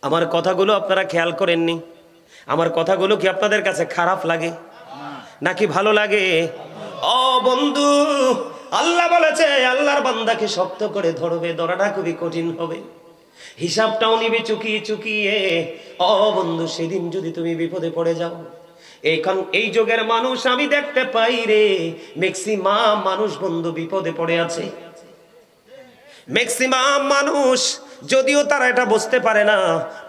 আমার কথাগুলো আপনারা খেয়াল করেননি? আমার কথাগুলো কি আপনাদের কাছে খারাপ লাগে নাকি ভালো লাগে? বন্ধু, আল্লাহ বলেছে আল্লাহর বান্দাকে শক্ত করে ধরবে, ধরাটা খুবই কঠিন হবে, হিসাবটাও নিবে চুকিয়ে চুকিয়ে। বন্ধু, সেদিন যদি তুমি বিপদে পড়ে যাও, এখন এই যুগের মানুষ আমি দেখতে পাই রে, ম্যাক্সিমাম মানুষ বন্ধু বিপদে পড়ে আছে। ম্যাক্সিমাম মানুষ, যদিও তারা এটা বুঝতে পারে না,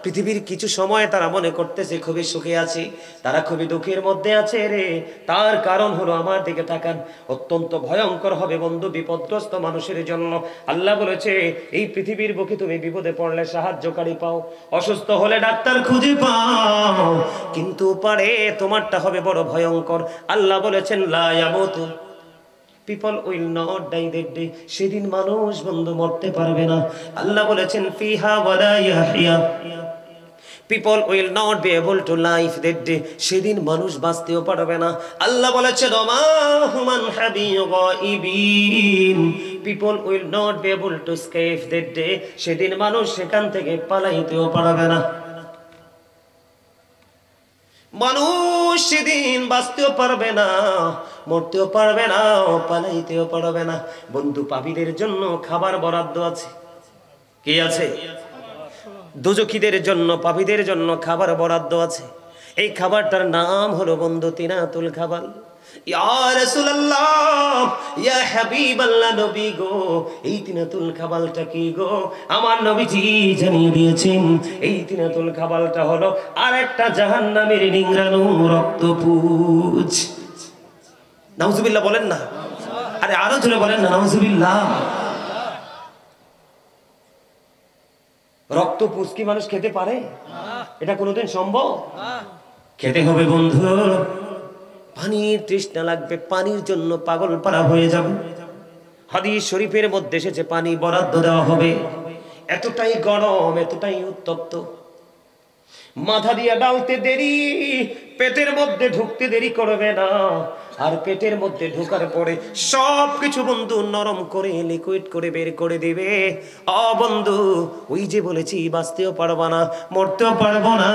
পৃথিবীর কিছু সময় তারা মনে করতেছে খুবই সুখে আছে, তারা খুবই দুঃখের মধ্যে আছে রে। তার কারণ হলো, আমার দিকে তাকান, অত্যন্ত ভয়ঙ্কর হবে বন্ধু বিপদগ্রস্ত মানুষের জন্য। আল্লাহ বলেছে, এই পৃথিবীর বুকে তুমি বিপদে পড়লে সাহায্যকারী পাও, অসুস্থ হলে ডাক্তার খুঁজে পাও, কিন্তু পারে তোমারটা হবে বড় ভয়ঙ্কর। আল্লাহ বলেছেন, লা ইয়ামুতু, people will not die that day। সেদিন মানুষ বন্ধু মরতে পারবে না। আল্লাহ বলেছেন, ফিহা ওয়ালা ইয়াহইয়া, people will not be able to live that day। সেদিন মানুষ বাঁচতেও পারবে না। আল্লাহ বলেছেন, ওমা human হাবিগাইবিন, people will not be able to escape that day। সেদিন মানুষ সেখান থেকে পালাইতেও পারবে না। মানুষ সেদিন বাঁচতেও পারবে না, মরতেও পারবে না, পালাইতেও পারবে না। বন্ধু, পাপীদের জন্য খাবার বরাদ্দ আছে। কি আছে? দোজখীদের জন্য, পাপীদের জন্য খাবার বরাদ্দ আছে। এই খাবারটার নাম হলো বন্ধু তিনাতুল খাবাল। ইয়া রাসূলুল্লাহ, ইয়া হাবিবাল্লাহ, নবী গো, এই তিনাতুল খাবালটা কি গো? আমার নবীজি জানিয়ে দিয়েছেন, এই তিনাতুল খাবালটা হলো আরেকটা জাহান্নামের নিংড়ানো রক্তপুঁজ। নাউজুবিল্লাহ বলেন না, আরে আরো জোরে বলেন না, নাউজুবিল্লাহ। রক্তপুঁজ কি মানুষ খেতে পারে? এটা কোনোদিন সম্ভব? খেতে হবে বন্ধু। পানির তৃষ্ণা লাগবে, পানির জন্য পাগল পারা হয়ে যাবে। হাদিস শরীফের মধ্যে এসেছে পানি বরাদ্দ দেওয়া হবে। এতটাই গরম, এতটাই উত্তপ্ত, মাথা দিয়ে ডালতে দেরি, পেটের মধ্যে ঢুকতে দেরি করবে না। আর পেটের মধ্যে ঢোকার পরে সবকিছু বন্ধু নরম করে লিকুইড করে বের করে দিবে। বন্ধু, ওই যে বলেছি, বাঁচতেও পারবো না, মরতেও পারবো না,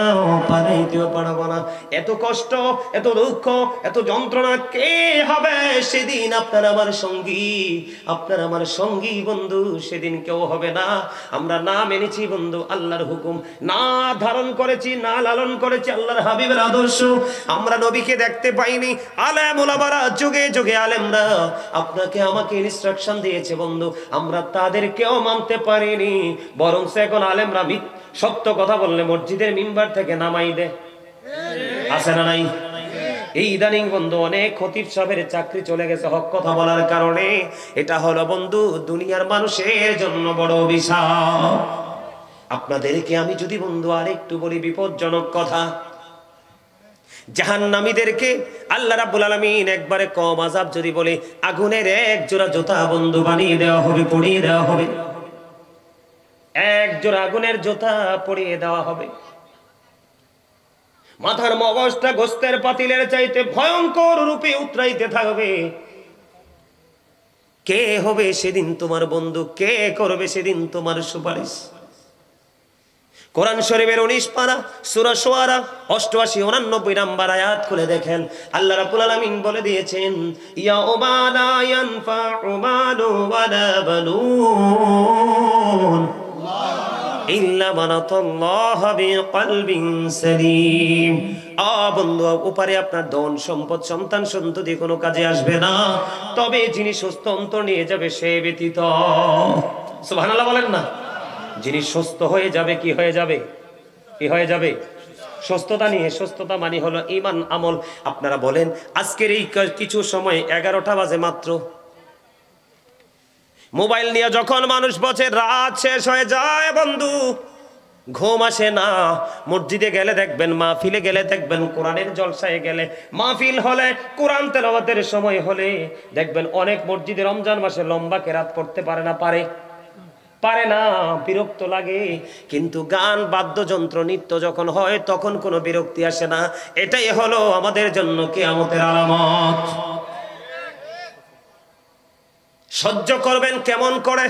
পালাইতেও পারবো না। এত কষ্ট, এত দুঃখ, এত যন্ত্রণা কে হবে সেদিন? আপনার আমার সঙ্গী, আপনার আমার সঙ্গী বন্ধু সেদিন কেউ হবে না। আমরা না মেনেছি বন্ধু আল্লাহর হুকুম, না ধারণ করেছি, না লালন করেছি আল্লাহর হাবিবের আদর্শ। আমরা নবীকে দেখতে পাইনি। আলেম ওলামারা, যুগে যুগে আলেমরা আপনাকে আমাকে ইনস্ট্রাকশন দিয়েছে বন্ধু, আমরা তাদেরকেও মানতে পারিনি। বরং এখন আলেমরা সত্য কথা বললে মসজিদের মিম্বার থেকে নামাই দেয়। আছে না নাই? এই ইদানিং বন্ধু অনেক খতিব সাহেবের চাকরি চলে গেছে হক কথা বলার কারণে। এটা হলো বন্ধু দুনিয়ার মানুষের জন্য বড় অভিশাপ। আপনাদেরকে আমি যদি বন্ধু আর একটু বলি বিপজ্জনক কথা, জাহান্নামীদেরকে আল্লাহ রাব্বুল আলামিন একবারে কম আযাব যদি বলে, আগুনের এক জোড়া জুতা বন্ধু বানিয়ে দেওয়া হবে, পরিয়ে দেওয়া হবে। এক জোড়া আগুনের জুতা পরিয়ে দেওয়া হবে। মাথার মগজটা গোস্তের পাতিলের চাইতে ভয়ঙ্কর রূপে উতরাইতে থাকবে। কে হবে সেদিন তোমার বন্ধু? কে করবে সেদিন তোমার সুপারিশ? কোরআন শরীফের 19 পারা সূরা শুআরা 88-89 নাম্বার আয়াত খুলে দেখেন, আল্লাহ রাব্বুল আলামিন বলে দিয়েছেন, ইয়াউমা লা ইয়ানফাউ মালু ওয়ালা বানুন ইল্লা মান আতাল্লাহা বিকলবিন সালিম। বন্ধু, উপরে আপনার ধন সম্পদ সন্তান সন্ততি কোনো কাজে আসবে না, তবে যিনি সুস্থ অন্তর নিয়ে যাবে সে ব্যতীত। সুবহানাল্লাহ বলেন না। যিনি সুস্থ হয়ে যাবে, কি হয়ে যাবে? কি হয়ে যাবে? সুস্থতা নিয়ে। সুস্থতা মানে হলো ঈমান আমল। আপনারা বলেন, আজকের এই কিছু সময় 11টা বাজে মাত্র, মোবাইল নিয়ে যখন মানুষ বসে, রাত শেষ হয়ে যায় বন্ধু, ঘুম আসে না। মসজিদে গেলে দেখবেন, মাহফিলে গেলে দেখবেন, কোরআনের জলসায় গেলে, মাহফিল হলে, কোরআন তেলাওয়াতের সময় হলে দেখবেন অনেক মসজিদে রমজান মাসে লম্বা কেরাত পড়তে পারে না। পারে না, বিরক্ত লাগে। কিন্তু গান, বাদ্যযন্ত্র, নৃত্য যখন হয় তখন কোনো বিরক্তি আসে না। এটাই হলো আমাদের জন্য কিয়ামতের আলামত। সহ্য করবেন কেমন করে?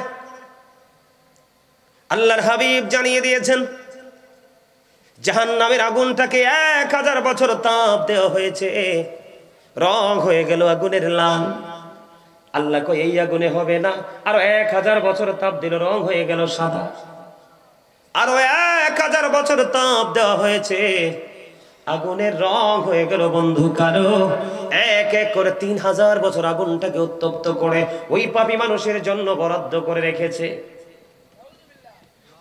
আল্লাহর হাবিব জানিয়ে দিয়েছেন, জাহান্নামের আগুনটাকে 1000 বছর তাপ দেওয়া হয়েছে, রং হয়ে গেল আগুনের লাল। আল্লাহ কই এই আগুনে হবে না, আরো 1000 বছর তাপ দিল, রং হয়ে গেল সাদা। আরো 1000 বছর তাপ দেওয়া হয়েছে, আগুনের রং হয়ে গেল বন্ধু কালো। এক এক করে 3000 বছর আগুনটাকে উত্তপ্ত করে ওই পাপী মানুষের জন্য বরাদ্দ করে রেখেছে।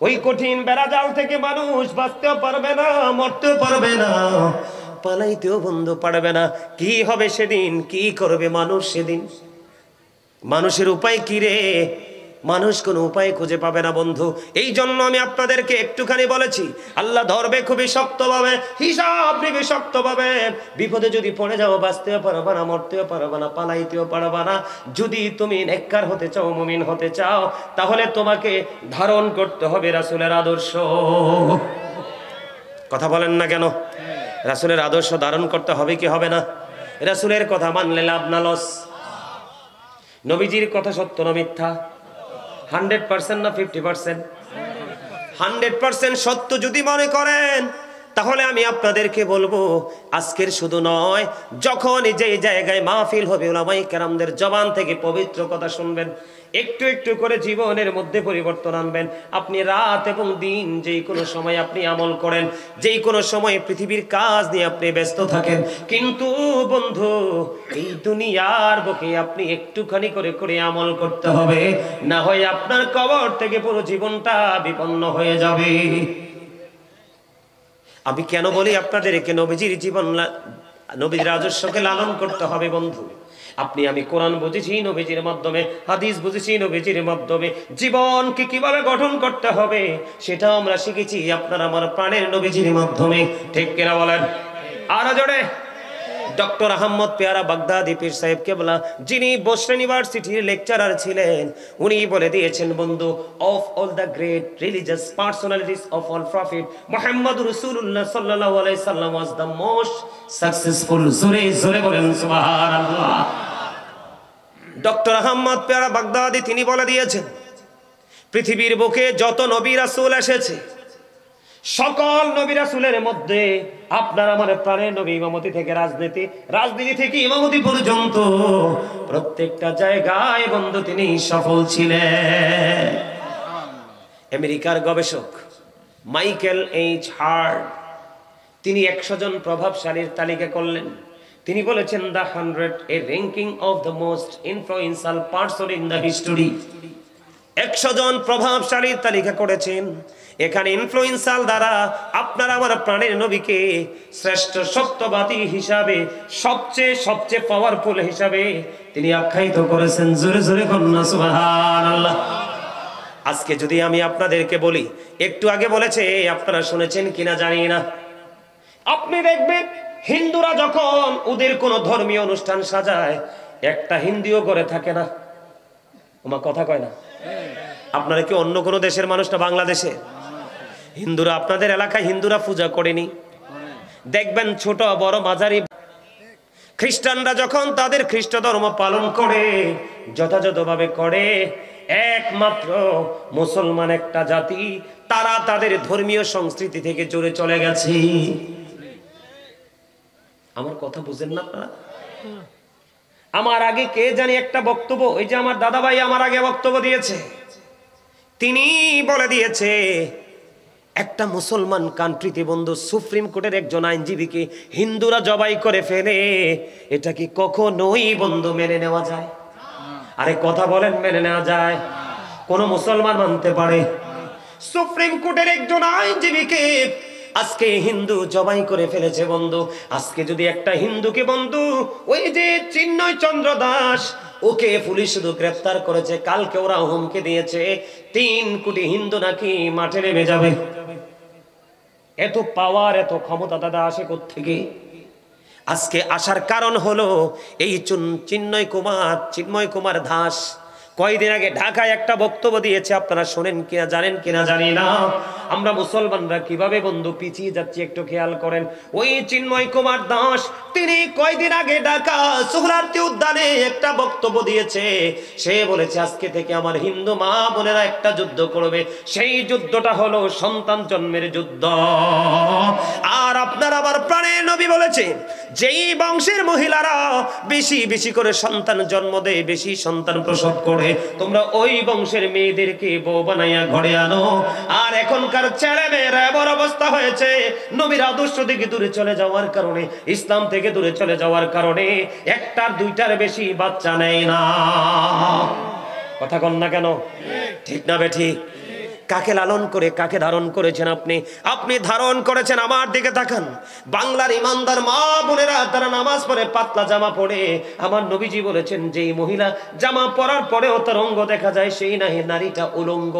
ওই কঠিন বেড়াজাল থেকে মানুষ বাঁচতেও পারবে না, মরতেও পারবে না, পালাইতেও বন্ধু পারবে না। কি হবে সেদিন? কি করবে মানুষ সেদিন? মানুষের উপায় কি রে? মানুষ কোনো উপায় খুঁজে পাবে না বন্ধু। এই জন্য আমি আপনাদেরকে একটুখানি বলেছি, আল্লাহ ধরবে খুবই শক্তভাবে, হিসাব নেবে শক্তভাবে। বিপদে যদি পড়ে যাও, বাঁচতেও পারবে না, মরতেও পারবে না, পালাইতেও পারবে না। যদি তুমি নেককার হতে চাও, মুমিন হতে চাও, তাহলে তোমাকে ধারণ করতে হবে রাসূলের আদর্শ। কথা বলেন না কেন? রাসূলের আদর্শ ধারণ করতে হবে কি হবে না? রাসূলের কথা মানলে লাভ না লস? নবীজির কথা সত্য না মিথ্যা? 100% না 50%? 100% সত্য যদি মনে করেন, তাহলে আমি আপনাদেরকে বলবো, আজকের শুধু নয়, যখন যে জায়গায় মাহফিল হবে উলামায়ে কেরামদের জবান থেকে পবিত্র কথা শুনবেন, একটু একটু করে জীবনের মধ্যে পরিবর্তন আনবেন। আপনি রাত এবং দিন যেই কোনো সময় আপনি আমল করেন, যেই কোনো সময় পৃথিবীর কাজ নিয়ে আপনি ব্যস্ত থাকেন, কিন্তু বন্ধু এই দুনিয়ার বুকে আপনি একটুখানি করে করে আমল করতে হবে, না হয় আপনার কবর থেকে পুরো জীবনটা বিপন্ন হয়ে যাবে। আমি কেন বলি আপনাদেরকে নবীজির জীবন, নবীর রাজস্বকে লালন করতে হবে বন্ধু। আমি কোরআন বুঝেছি নবীজির মাধ্যমে, হাদিস বুঝেছি নবীজির মাধ্যমে, জীবনকে কিভাবে গঠন করতে হবে সেটাও আমরা শিখেছি আপনার আমার প্রাণের নবীজির মাধ্যমে। ঠিক কিনা বলেন? আরো জোরে। ডক্টর আহমদ পেয়ারা বাগদাদি পীর সাহেব কেবলা, যিনি বসরা ইউনিভার্সিটির লেকচারার ছিলেন, উনি বলে দিয়েছেন বন্ধু, of all the great religious personalities of all prophet Muhammad রাসূলুল্লাহ সাল্লাল্লাহু আলাইহি সাল্লাম ওয়াজ দ্য মোস্ট সাকসেসফুল। জোরে জোরে বলেন সুবহানাল্লাহ। ডক্টর আহমদ পেয়ারা বাগদাদি তিনি বলে দিয়েছেন, পৃথিবীর বুকে যত নবী রাসূল এসেছে, সকল নবী রাসূলের মধ্যে আপনার আমার প্রাণের নবী ইমামতি থেকে রাজনীতি, রাজনীতি থেকে ইমামতি পর্যন্ত প্রত্যেকটা জায়গায় বন্ধু তিনি সফল ছিলেন। আমেরিকার গবেষক মাইকেল এইচ হার্ট তিনি 100 জন প্রভাবশালীর তালিকা করলেন। তিনি বলেছেন, the 100 A ranking of the most influential person in the history. 100 জন প্রভাবশালীর তালিকা করেছেন। এখানে ইনফ্লুয়েন্সাল দ্বারা আপনার আমার প্রাণের নবীকে শ্রেষ্ঠ সত্যবাদী হিসাবে, সবচেয়ে পাওয়ারফুল হিসাবে তিনি আখ্যায়িত করেছেন। জোরে জোরে কন্যা সুবহানাল্লাহ। আজকে যদি আমি আপনাদেরকে বলি, একটু আগে বলেছে, আপনারা শুনেছেন কিনা জানি না, আপনি দেখবেন হিন্দুরা যখন ওদের কোনো ধর্মীয় অনুষ্ঠান সাজায়, একটা হিন্দুও করে থাকে না। ওমা কথা কয় না। আপনারা কি অন্য কোনো দেশের মানুষ না বাংলাদেশে? হিন্দুরা আপনাদের এলাকায় হিন্দুরা পূজা করেনি? দেখবেন ছোট বড় মাঝারি খ্রিস্টানরা যখন তাদের খ্রিস্ট ধর্ম পালন করে, যথাযথভাবে করে, একমাত্র মুসলমান একটা জাতি, তারা তাদের ধর্মীয় সংস্কৃতি থেকে জোরে চলে গেছে। আমার কথা বুঝেন না আপনারা? আমার আগে কে জানি একটা বক্তব্য, ওই যে আমার দাদা ভাই আমার আগে বক্তব্য দিয়েছে, তিনি বলে দিয়েছে, একটা মুসলমান কান্ট্রিতে বন্ধু সুপ্রিম কোর্টের একজন আইনজীবীকে হিন্দুরা জবাই করে ফেলে, এটা কি কখনোই বন্ধু মেনে নেওয়া যায়? আরে কথা বলেন, মেনে নেওয়া যায়? কোন মুসলমান মানতে পারে? সুপ্রিম কোর্টের একজন আইনজীবীকে আজকে হিন্দু জবাই করে ফেলেছে বন্ধু। আজকে যদি একটা হিন্দুকে বন্ধু, ওই যে চিন্ময় চন্দ্র দাস, ওকে পুলিশ শুধু গ্রেফতার করেছে, কালকে ওরা হুমকি দিয়েছে 3 কোটি হিন্দু নাকি মাঠে নেমে যাবে। এত পাওয়ার, এত ক্ষমতা দাদা আসে কোত্থেকে? আজকে আসার কারণ হলো এই চিন্ময় কুমার দাস কয়েকদিন আগে ঢাকায় একটা বক্তব্য দিয়েছে। আপনারা শোনেন কিনা জানেন কিনা জানি না। আমরা মুসলমানরা কিভাবে বন্ধু পিছিয়ে যাচ্ছি একটু খেয়াল করেন। ওই চিন্ময় কুমার দাস তিনি কয়েকদিন আগে ঢাকা সোহরাওয়ার্দী উদ্যানে একটা বক্তব্য দিয়েছে। সে বলেছে, আজকে থেকে আমার হিন্দু মা বোনেরা একটা যুদ্ধ করবে, সেই যুদ্ধটা হলো সন্তান জন্মের যুদ্ধ। আর আপনার আবার প্রাণের নবী বলেছে, যেই বংশের মহিলারা বেশি বেশি করে সন্তান জন্ম দেয়, বেশি সন্তান প্রসব করে, তোমরা ওই বংশের মেয়েদেরকে বউ বানাইয়া ঘরে আনো। আর এখনকার ছেলে মেয়েরা এমন অবস্থা হয়েছে, নবীর আদর্শ থেকে দূরে চলে যাওয়ার কারণে, ইসলাম থেকে দূরে চলে যাওয়ার কারণে 1টার 2টার বেশি বাচ্চা নেয় না। কথা কন না কেন? ঠিক না বেঠিক? কাকে লালন করে কাকে ধারণ করেছেন আপনি? আপনি ধারণ করেছেন, আমার দিকে তাকান, বাংলার ইমানদার মা বোনেরা তারা নামাজ পড়ে পাতলা জামা পরে। আমার নবীজি বলেছেন, যেই মহিলা জামা পরার পরেও তার অঙ্গ দেখা যায়, সেই নারীটা উলঙ্গ।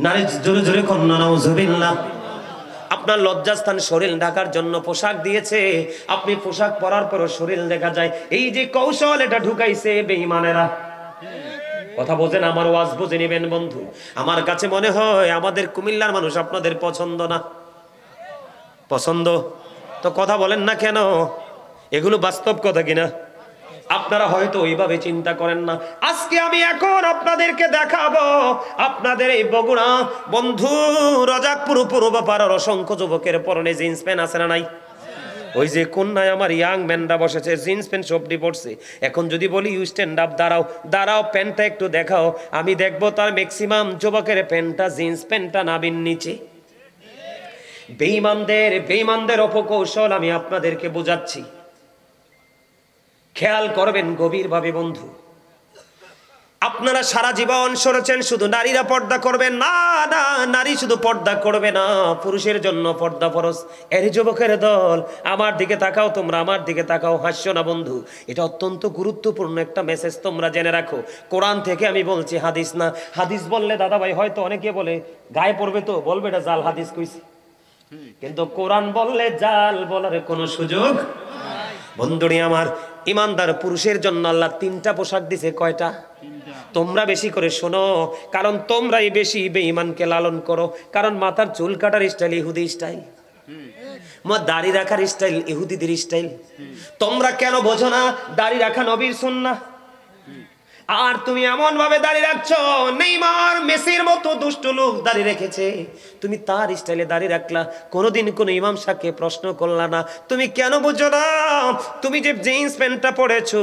নারী জোরে জোরে কন্যা নাউজুবিল্লাহ। আপনার লজ্জাস্থান শরীর ঢাকার জন্য পোশাক দিয়েছে, আপনি পোশাক পরার পরও শরীর দেখা যায়। এই যে কৌশল, এটা ঢুকাইছে বেঈমানেরা। কথা বোঝেন? আমার ওয়াজ বুঝে নেবেন বন্ধু। আমার কাছে মনে হয় আমাদের কুমিল্লার মানুষ আপনাদের পছন্দ না। পছন্দ তো কথা বলেন না কেন? এগুলো বাস্তব কথা কিনা? আপনারা হয়তো ওইভাবে চিন্তা করেন না। আজকে আমি এখন আপনাদেরকে দেখাবো, আপনাদের এই বগুড়া বন্ধু রজাকপুর পূর্বপাড়ার অসংখ্য যুবকের পরনে জিন্স প্যান্ট আছে না নাই? ওই যে কন্যায় আমার ইয়াং ম্যানরা বসেছে, জিন্স প্যান্ট সবটি পড়ছে। এখন যদি বলি ইউ স্ট্যান্ড আপ, দাঁড়াও দাঁড়াও, প্যান্টটা একটু দেখাও, আমি দেখবো তার ম্যাক্সিমাম যুবকের প্যান্টটা জিন্স প্যান্টটা নাবির নিচে। বেঈমানদের অপকৌশল আমি আপনাদেরকে বোঝাচ্ছি, খেয়াল করবেন গভীরভাবে বন্ধু। আপনারা সারা জীবন শুনেছেন শুধু নারীরা পর্দা করবে, না না, নারী শুধু পর্দা করবে না, পুরুষের জন্য পর্দা ফরজ। এর যুবকের দল, আমার দিকে তাকাও, তোমরা আমার দিকে তাকাও, হাসছো না বন্ধু। এটা অত্যন্ত গুরুত্বপূর্ণ একটা মেসেজ, তোমরা জেনে রাখো। কোরআন থেকে আমি বলছি, হাদিস না। হাদিস বললে দাদা ভাই হয়তো অনেকে বলে গায়ে পড়বে, তো বলবে এটা জাল হাদিস কইছি, কিন্তু কোরআন বললে জাল বলার কোনো সুযোগ। বন্ধুরি আমার, ইমানদার পুরুষের জন্য আল্লাহ 3টা পোশাক দিছে। কয়টা? তোমরা বেশি করে শোনো, কারণ তোমরাই বেশি বেঈমানকে লালন করো। কারণ মাথার চুল কাটার স্টাইল ইহুদি স্টাইল, দাড়ি রাখার স্টাইল ইহুদিদের স্টাইল। তোমরা কেন বোঝো না দাড়ি রাখা নবীর সুন্নাহ? আর তুমি এমন ভাবে দাঁড়িয়ে রাখছো, নেইমার মেসির মতো দুষ্ট লোক দাঁড়িয়ে রেখেছে, তুমি তার স্টাইলে দাঁড়িয়ে রাখলা। কোনোদিন কোন ইমাম সাহেবকে প্রশ্ন করলা না, তুমি কেন বুঝো না? তুমি যে জিন্স প্যান্টটা পরেছো,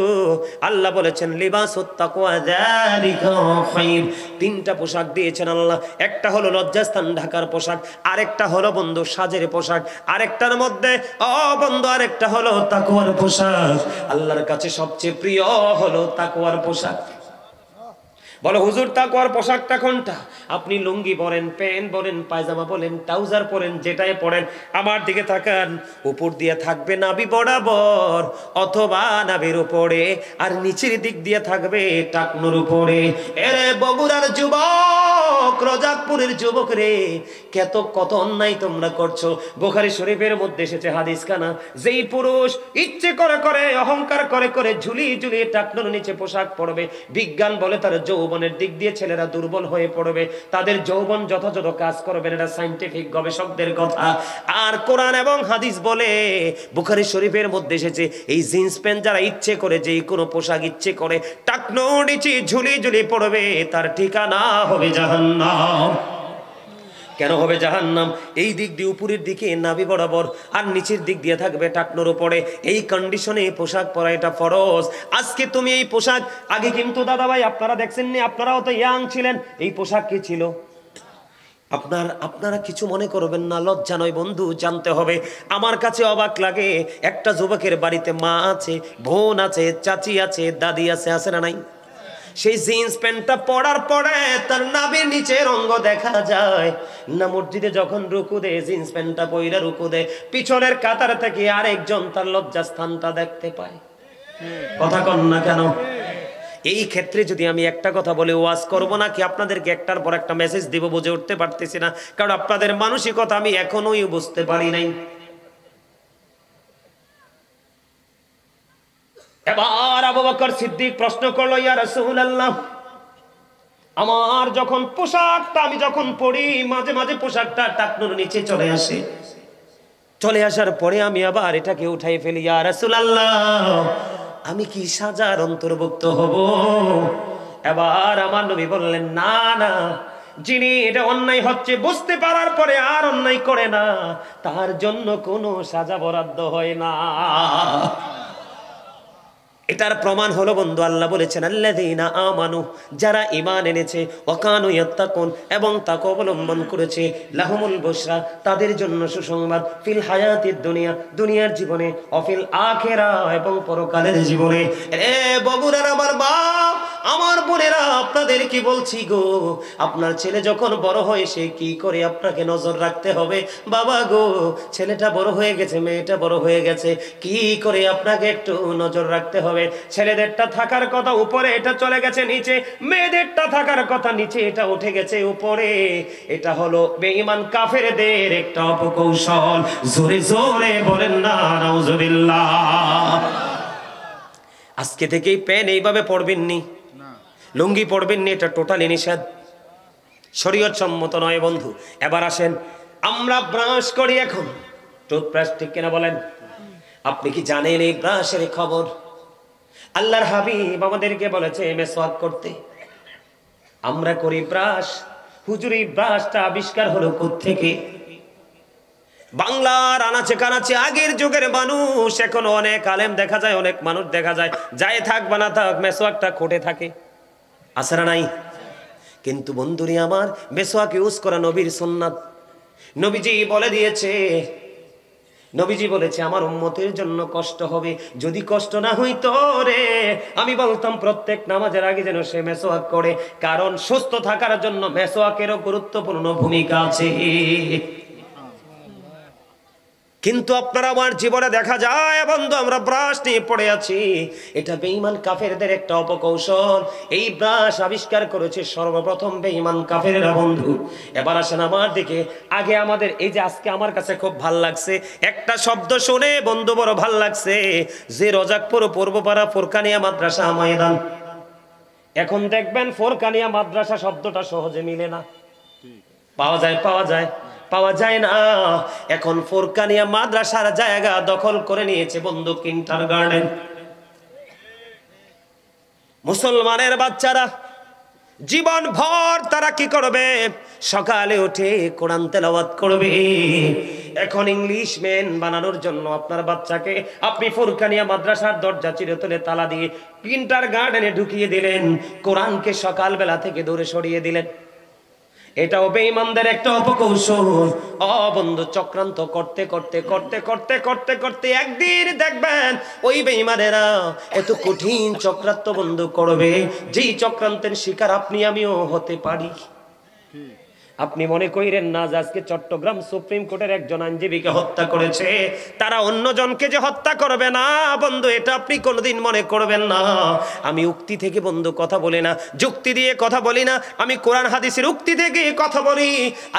আল্লাহ বলেছেন লিবাসুত তাকওয়া যালিকা খায়র। 3টা পোশাক দিয়েছেন আল্লাহ। একটা হলো লজ্জাস্থান ঢাকার পোশাক, আরেকটা হলো বন্ধু সাজের পোশাক, আরেকটার মধ্যে বন্ধু আরেকটা হলো তাকওয়ার পোশাক। আল্লাহর কাছে সবচেয়ে প্রিয় হলো তাকওয়ার পোশাক। বলো হুজুর তাকওয়ার পোশাকটা কোনটা? আপনি লুঙ্গি পরেন, প্যান্ট পরেন, পায়জামা পরেন, ট্রাউজার পরেন, যেটাই পরেন, আমার দিকে তাকান, উপর দিয়ে থাকবে নাভি বরাবর অথবা নাভির উপরে, আর নিচের দিক দিয়ে থাকবে টাকনুর উপরে। এরে বগুড়ার যুবক, রজাকপুরের যুবক রে, কত অন্যায় তোমরা করছো। বুখারী শরীফের মধ্যে এসেছে হাদিস খানা, যেই পুরুষ ইচ্ছে করে করে অহংকার করে করে ঝুলিয়ে ঝুলিয়ে টাকনুর নিচে পোশাক পরবে, বিজ্ঞান বলে তার যৌবনের দিক দিয়ে ছেলেরা দুর্বল হয়ে পড়বে, তাদের যৌবন যথাযথ কাজ করবে না। এটা সায়েন্টিফিক গবেষকদের কথা। আর কোরআন এবং হাদিস বলে, বুখারী শরীফের মধ্যে এসেছে, এই জিন্স প্যান্ট যারা ইচ্ছে করে যেই কোনো পোশাক ইচ্ছে করে টাকনুর নিচে ঝুলিয়ে ঝুলিয়ে পড়বে, তার ঠিকানা হবে জাহান্নাম। কেন হবে জাহান্নাম? এই দিক দিয়ে উপরের দিকে নাভি বরাবর, আর নিচের দিক দিয়ে থাকবে টাকনুর উপরে। এই কন্ডিশনে পোশাক পরা এটা ফরজ। আজকে তুমি এই পোশাক, আগে কিন্তু দাদা ভাই আপনারা দেখছেননি, আপনারাও তো ইয়াং ছিলেন, এই পোশাক কি ছিল? আপনারা কিছু মনে করবেন না, লজ্জা নয় বন্ধু, জানতে হবে। আমার কাছে অবাক লাগে, একটা যুবকের বাড়িতে মা আছে, বোন আছে, চাচি আছে, দাদি আছে, আছে না নাই? সেই জিন্স প্যান্টটা পরার পরে তার নাভির নিচের অঙ্গ দেখা যায় না। মসজিদে যখন রুকু দেয়, জিন্স প্যান্টটা পইরা রুকু দেয়, পিছনের কাতার থেকে আরেকজন তার লজ্জাস্থানটা দেখতে পায়। কথা কন না কেন? এই ক্ষেত্রে যদি আমি একটা কথা বলে ওয়াজ করবো না কি আপনাদেরকে একটার পর একটা মেসেজ দিব, বুঝে উঠতে পারতেছি না, কারণ আপনাদের মানসিকতা আমি এখনোই বুঝতে পারি নাই। এবার আবু বকর সিদ্দিক প্রশ্ন করলো, ইয়া রাসূলুল্লাহ, আমার যখন পোশাকটা আমি যখন পরি, মাঝে মাঝে পোশাকটা টাকনুর নিচে চলে আসে, চলে আসার পরে আমি আবার এটাকে উঠাই ফেলি, ইয়া রাসূলুল্লাহ, আমি কি সাজার অন্তর্ভুক্ত হব? এবার আমার নবী বললেন, না না, যিনি এটা অন্যায় হচ্ছে বুঝতে পারার পরে আর অন্যায় করে না, তার জন্য কোনো সাজা বরাদ্দ হয় না। এটার প্রমাণ হলো বন্ধু, আল্লাহ বলেছেন আল্লাযীনা আমানু, যারা ঈমান এনেছে, ওয়া কানু ইয়াত্তাকুন, এবং তাকওয়া অবলম্বন করেছে, লাহুমুল বুশরা, তাদের জন্য সুসংবাদ, ফিল হায়াতিদ দুনিয়া, দুনিয়ার জীবনে, অফিল আখিরা, এবং পরকালের জীবনে। এ বগুড়ার আমার বাপ, আমার বোনেরা, আপনাদের কি বলছি গো, আপনার ছেলে যখন বড় হয় সে কি করে আপনাকে নজর রাখতে হবে। বাবা গো, ছেলেটা বড় হয়ে গেছে, মেয়েটা বড় হয়ে গেছে, কি করে আপনাকে একটু নজর রাখতে হবে। ছেলেদেরটা থাকার কথা উপরে, এটা চলে গেছে নিচে, মেয়েদেরটা থাকার কথা নিচে, এটা উঠে গেছে উপরে। এটা হলো বেঈমান কাফেরদের একটা অপকৌশল। জোরে জোরে বলেন না নাউজুবিল্লাহ। আজকে থেকেই প্যান্ট এইভাবে পরবেন নি, লুঙ্গি পরবেন নি, এটা টোটালি নিষেধ, শরীয়ত সম্মত নয় বন্ধু। এবার আসেন, আমরা ব্রাশ করি এখন, টুথব্রাশ, ঠিক কিনা বলেন? আপনি কি জানেন এই ব্রাশের খবর? আল্লাহর হাবিব আমাদেরকে বলেছে মেসওয়াক করতে, আমরা করি ব্রাশ। হুজুর এই ব্রাশটা আবিষ্কার হলো কোত্থেকে? বাংলার আনাচে কানাচে আগের যুগের মানুষ, এখনো অনেক আলেম দেখা যায়, অনেক মানুষ দেখা যায়, যাই থাক বা না থাক মেসওয়াকটা কোটে থাকে, আছে না নাই? কিন্তু বন্ধুরি আমার, মেসওয়াক ইউজ করা নবীর সুন্নাত। নবীজি বলে দিয়েছে, নবীজি বলেছে আমার উম্মতের জন্য কষ্ট হবে, যদি কষ্ট না হইতো রে আমি বলতাম প্রত্যেক নামাজের আগে যেন সে মেসওয়াক করে, কারণ সুস্থ থাকার জন্য মেসওয়াকেরও গুরুত্বপূর্ণ ভূমিকা আছে। কিন্তু আপনারা আমার জীবনে দেখা যায় বন্ধু, আমরা ব্রাশ নিয়ে পড়ে আছি। এটা বেঈমান কাফেরদের একটা অপকৌশল। এই ব্রাশ আবিষ্কার করেছে সর্বপ্রথম বেঈমান কাফেররা বন্ধু। এবার আসেন আমার দিকে। আগে আমাদের এই যে আজকে আমার কাছে খুব ভাল লাগছে একটা শব্দ শুনে বন্ধু, বড় ভাল লাগছে যে রজাকপুর পূর্বপাড়া ফোরকানিয়া মাদ্রাসা ময়দান। এখন দেখবেন ফোরকানিয়া মাদ্রাসা শব্দটা সহজে মিলে না, পাওয়া যায় না। এখন ফোরকানিয়া মাদ্রাসার জায়গা দখল করে নিয়েছে বন্ধু কিন্ডারগার্টেন। মুসলমানের বাচ্চারা জীবন ভর তারা কি করবে? সকালে উঠে কোরআন তেলাওয়াত করবে। এখন ইংলিশ ম্যান বানানোর জন্য আপনার বাচ্চাকে আপনি ফোরকানিয়া মাদ্রাসার দরজা চিরতলে তালা দিয়ে কিন্ডারগার্টেনে ঢুকিয়ে দিলেন, কোরআনকে সকালবেলা থেকে দূরে সরিয়ে দিলেন। এটাও বেঈমানদের একটা অপকৌশল। বন্ধু, চক্রান্ত করতে করতে করতে করতে করতে করতে একদিন দেখবেন ওই বেঈমানেরা এত কঠিন চক্রান্ত বন্ধু করবে, যেই চক্রান্তের শিকার আপনি আমিও হতে পারি। আপনি মনে করেন না যে আজকে চট্টগ্রাম সুপ্রিম কোর্টের একজন আইনজীবীকে হত্যা করেছে, তারা অন্যজনকে যে হত্যা করবে না বন্ধু, এটা আপনি কোনোদিন মনে করবেন না। আমি উক্তি থেকে বন্ধু কথা বলি না, যুক্তি দিয়ে কথা বলি না, আমি কোরআন হাদিসের উক্তি থেকে কথা বলি।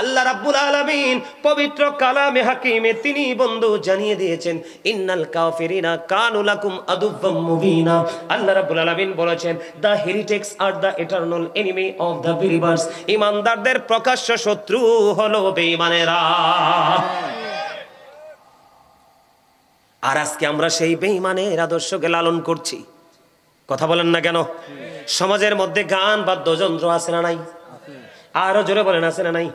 আল্লাহ রাব্বুল আলামিন পবিত্র কালামে হাকিমে তিনি বন্ধু জানিয়ে দিয়েছেন, ইন্নাল কাফিরিনা কানু লাকুম আদুওয়াম মুবিনা। আল্লাহ রাব্বুল আলামিন বলেছেন, the heretics are the eternal enemy of the believers. ঈমানদারদের প্রকাশ্য শত্রু হলো বেঈমানেরা। আর আজকে আমরা সেই বেঈমানের আদর্শকে লালন করছি। কথা বলেন না কেন? সমাজের মধ্যে গান বাদ্যযন্ত্র আছে না নাই? আরো জোরে বলেন, আছে না নাই?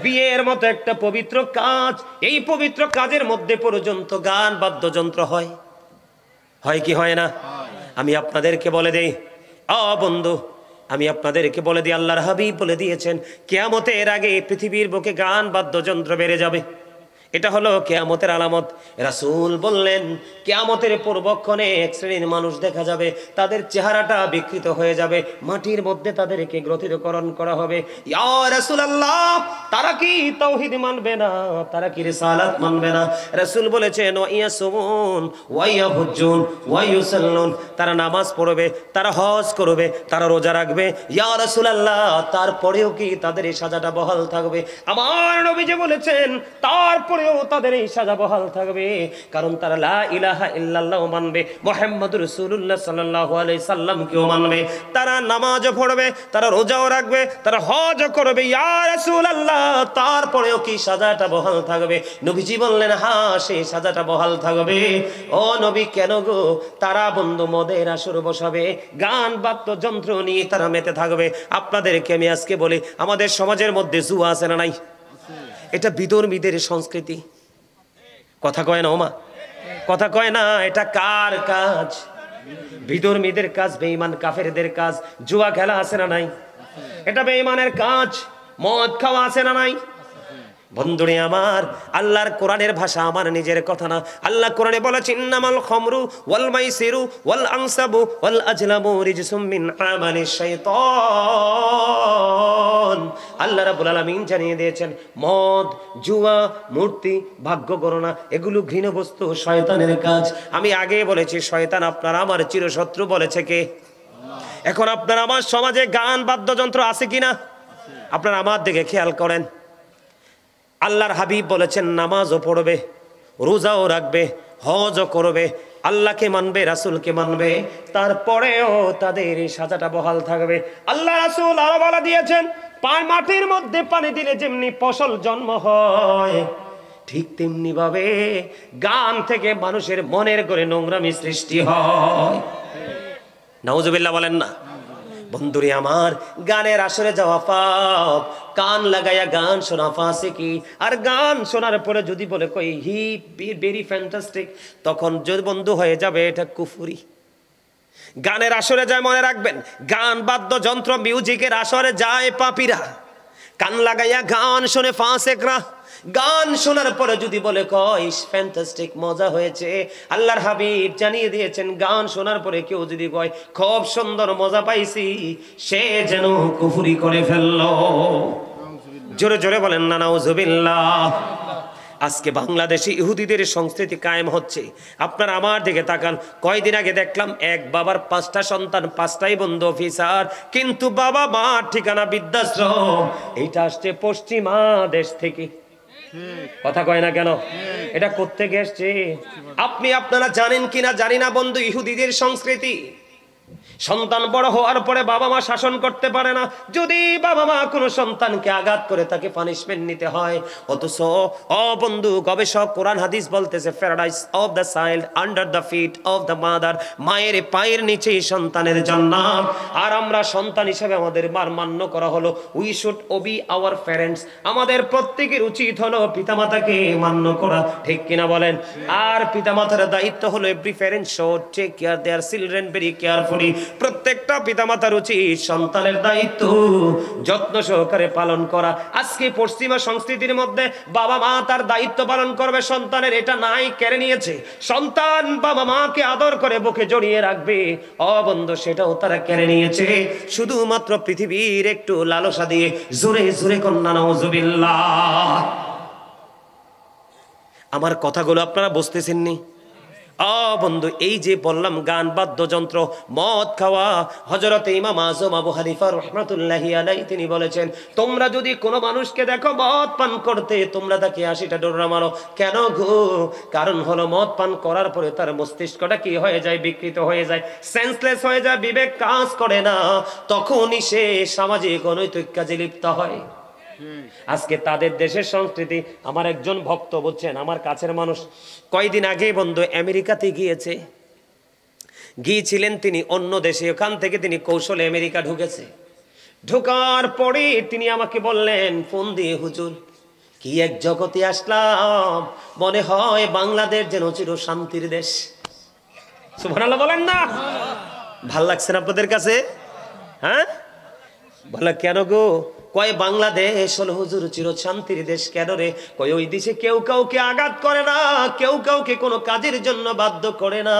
বিয়ের মতো একটা পবিত্র কাজ, এই পবিত্র কাজের মধ্যে পর্যন্ত গান বাদ্যযন্ত্র হয় কি হয় না? আমি আপনাদেরকে বলে দেই বন্ধু, আমি আপনাদেরকে বলে দিই, আল্লাহর হাবিব বলে দিয়েছেন কিয়ামতের আগে পৃথিবীর বুকে গান বাদ্যযন্ত্র বেড়ে যাবে। এটা হলো কিয়ামতের আলামত। রাসূল বললেন কিয়ামতের পূর্বক্ষণে এক শ্রেণীর মানুষ দেখা যাবে, তাদের চেহারাটা বিকৃত হয়ে যাবে, মাটির মধ্যে তাদেরকে গ্রথিতকরণ করা হবে। ইয়া রাসূলুল্লাহ, তারা কি তাওহীদ মানবে না? তারা কি রিসালাত মানবে না? রাসূল বলেছেন ওয়াইয়াসুমুন ওয়াইয়াহুজ্জুন ওয়াইয়ুসাল্লুন, তারা নামাজ পড়বে, তারা হজ করবে, তারা রোজা রাখবে। ইয়া রাসূলুল্লাহ, তারপরেও কি তাদের এই সাজাটা বহাল থাকবে? আমার নবীজি বলেছেন তারপরে তাদের এই সাজা বহাল থাকবে, কারণ তারা লা ইলাহা ইল্লাল্লাহ মানবে, মুহাম্মাদুর রাসূলুল্লাহ সাল্লাল্লাহু আলাইহি সাল্লাম কেও মানবে, তারা নামাজও পড়বে, তারা রোজাও রাখবে, তারা হজও করবে। ইয়া রাসূলুল্লাহ, তারপরেও কি সাজাটা বহাল থাকবে? নবীজি বললেন হ্যাঁ, সেই সাজাটা বহাল থাকবে। ও নবী, কেন গো? তারা বন্ধু মদের আসর বসাবে, গান বাদ্যযন্ত্র নিয়ে তারা মেতে থাকবে। আপনাদেরকে আমি আজকে বলি, আমাদের সমাজের মধ্যে জুয়া আছে না নাই? এটা বিধর্মীদের সংস্কৃতি। কথা কয় না ওমা? কথা কয় না? এটা কার কাজ? বিধর্মীদের কাজ, বেঈমান কাফেরদের কাজ। জুয়া খেলা আছে না নাই? এটা বেঈমানের কাজ। মদ খাওয়া আছে না নাই? বন্ধুরে আমার, আল্লাহর কোরআনের ভাষা আমার নিজের কথা না। আল্লাহ কোরআনে বলেছে ইন্নামাল খামরু ওয়াল মাইসিরু ওয়াল আনসাবু ওয়াল আজলামু রিজসুম মিন আমালিশ শাইতান। আল্লাহ রাব্বুল আলামিন জানিয়ে দিয়েছেন মদ, জুয়া, মূর্তি, ভাগ্য গণনা এগুলো ঘৃণ্য বস্তু, শয়তানের কাজ। আমি আগে বলেছি শয়তান আপনার আমার চিরশত্রু, বলেছে কে? এখন আপনার আমার সমাজে গান বাদ্যযন্ত্র আছে কিনা? আপনারা আমার দিকে খেয়াল করেন। আল্লাহর হাবিব বলেছেন নামাজও পড়বে, রোজাও রাখবে, হজও করবে, আল্লাহকে মানবে, রাসূলকে মানবে, তারপরেও তাদের এই সাজাটা বহাল থাকবে। আল্লাহ রাসূল আরো বলে দিয়েছেন মাটির মধ্যে পানি দিলে যেমনি ফসল জন্ম হয়, ঠিক তেমনি ভাবে গান থেকে মানুষের মনের করে নোংরামি সৃষ্টি হয়। নাউজুবিল্লাহ বলেন না। বন্ধুরে আমার, গানের আসরে যাওয়া পাপ, কান লাগাইয়া গান শোনা ফাসিকি। আর গান শোনার পরে যদি বলে কই হি ভেরি ফ্যান্টাস্টিক, তখন যদি বন্ধু হয়ে যাবে এটা কুফরি। গানের আসরে যায়, মনে রাখবেন, গান বাদ্যযন্ত্র মিউজিকের আসরে যায় পাপীরা, কান লাগাইয়া গান শুনে ফাসিকরা। গান শোনার পরে যদি বলে কয় ফ্যান্টাস্টিক, মজা হয়েছে, আল্লাহর হাবিব জানিয়ে দিয়েছেন গান শোনার পরে কেউ যদি কয় খুব সুন্দর মজা পাইছি, সে যেন কুফরি করে ফেললো। জোরে জোরে বলেন না নাউজুবিল্লাহ। আজকে বাংলাদেশে ইহুদিদের সংস্কৃতি কায়েম হচ্ছে। আপনারা আমার দিকে তাকান, কয়দিন আগে দেখলাম এক বাবার 5টা সন্তান, 5টাই বন্ধু অফিসার, কিন্তু বাবা মার ঠিকানা বৃদ্ধাশ্রম। এইটা আসছে পশ্চিমা দেশ থেকে। কথা কয় না কেন? এটা কোত্থেকে এসছে? আপনারা জানেন কিনা জানি না বন্ধু, ইহুদিদের সংস্কৃতি সন্তান বড় হওয়ার পরে বাবা মা শাসন করতে পারে না। যদি বাবা মা কোনো সন্তানকে আঘাত করে তাকে পানিশমেন্ট নিতে হয়। অথচ বন্ধু, গবেষক কোরআন হাদিস বলতেছে paradise of the child under the feet of the mother, মায়ের পায়ের নিচেই সন্তানের জান্নাত। আর আমরা সন্তান হিসেবে আমাদের মান্য করা হলো we should Obi our parents. আমাদের প্রত্যেকের উচিত হলো পিতামাতাকে মান্য করা, ঠিক কিনা বলেন? আর পিতামাতার দায়িত্ব হলো every parent should take care their children very carefully. প্রত্যেকটা পিতামাতার উচিত সন্তানের দায়িত্ব যত্ন সহকারে পালন করা। আজকে পশ্চিমা সংস্কৃতির মধ্যে বাবা মা তার দায়িত্ব পালন করবে সন্তানের, এটা নাই, কেড়ে নিয়েছে। সন্তান বাবা মাকে আদর করে বুকে জড়িয়ে রাখবে, বন্ধু, সেটাও তারা কেড়ে নিয়েছে শুধুমাত্র পৃথিবীর একটু লালসা দিয়ে। জোরে জোরে কন্যা নাউজুবিল্লাহ। আমার কথাগুলো আপনারা বুঝতেছেন নি? বন্ধু, এই যে বললাম গান বাদ্যযন্ত্র, মদ খাওয়া, হযরতে ইমাম আযম আবু হানিফা রাহমাতুল্লাহি আলাইহি তিনি বলেছেন, তোমরা যদি কোনো মানুষকে দেখো মদ পান করতে, তোমরা তাকে 80টা ডোরা মারো। কেন গো? কারণ হলো মদ পান করার পরে তার মস্তিষ্কটা কি হয়ে যায়? বিকৃত হয়ে যায়, সেন্সলেস হয়ে যায়, বিবেক কাজ করে না, তখনই সে সামাজিক অনৈতিক কাজে লিপ্ত হয়। আজকে তাদের দেশের সংস্কৃতি। আমার একজন ভক্ত, বুঝছেন, আমার কাছের মানুষ, কয়দিন আগে বন্ধু আমেরিকাতে গিয়েছিলেন তিনি অন্য দেশে। ওখান থেকে তিনি কৌশলে আমেরিকা ঢুকেছে। ঢোকার পরে তিনি আমাকে বললেন ফোন দিয়ে, হুজুর কি এক জগতে আসলাম, মনে হয় বাংলাদেশ যেন চির শান্তির দেশ। সুবহানাল্লাহ বলেন না? ভাল লাগছে না আপনাদের কাছে? হ্যাঁ, বলে কেন গো? কয় বাংলাদেশ হলো হুজুর চির শান্তির দেশ। কেন রে? কয় ওই দেশে কেউ কাউকে আঘাত করে না, কেউ কাউকে কোনো কাজের জন্য বাধ্য করে না।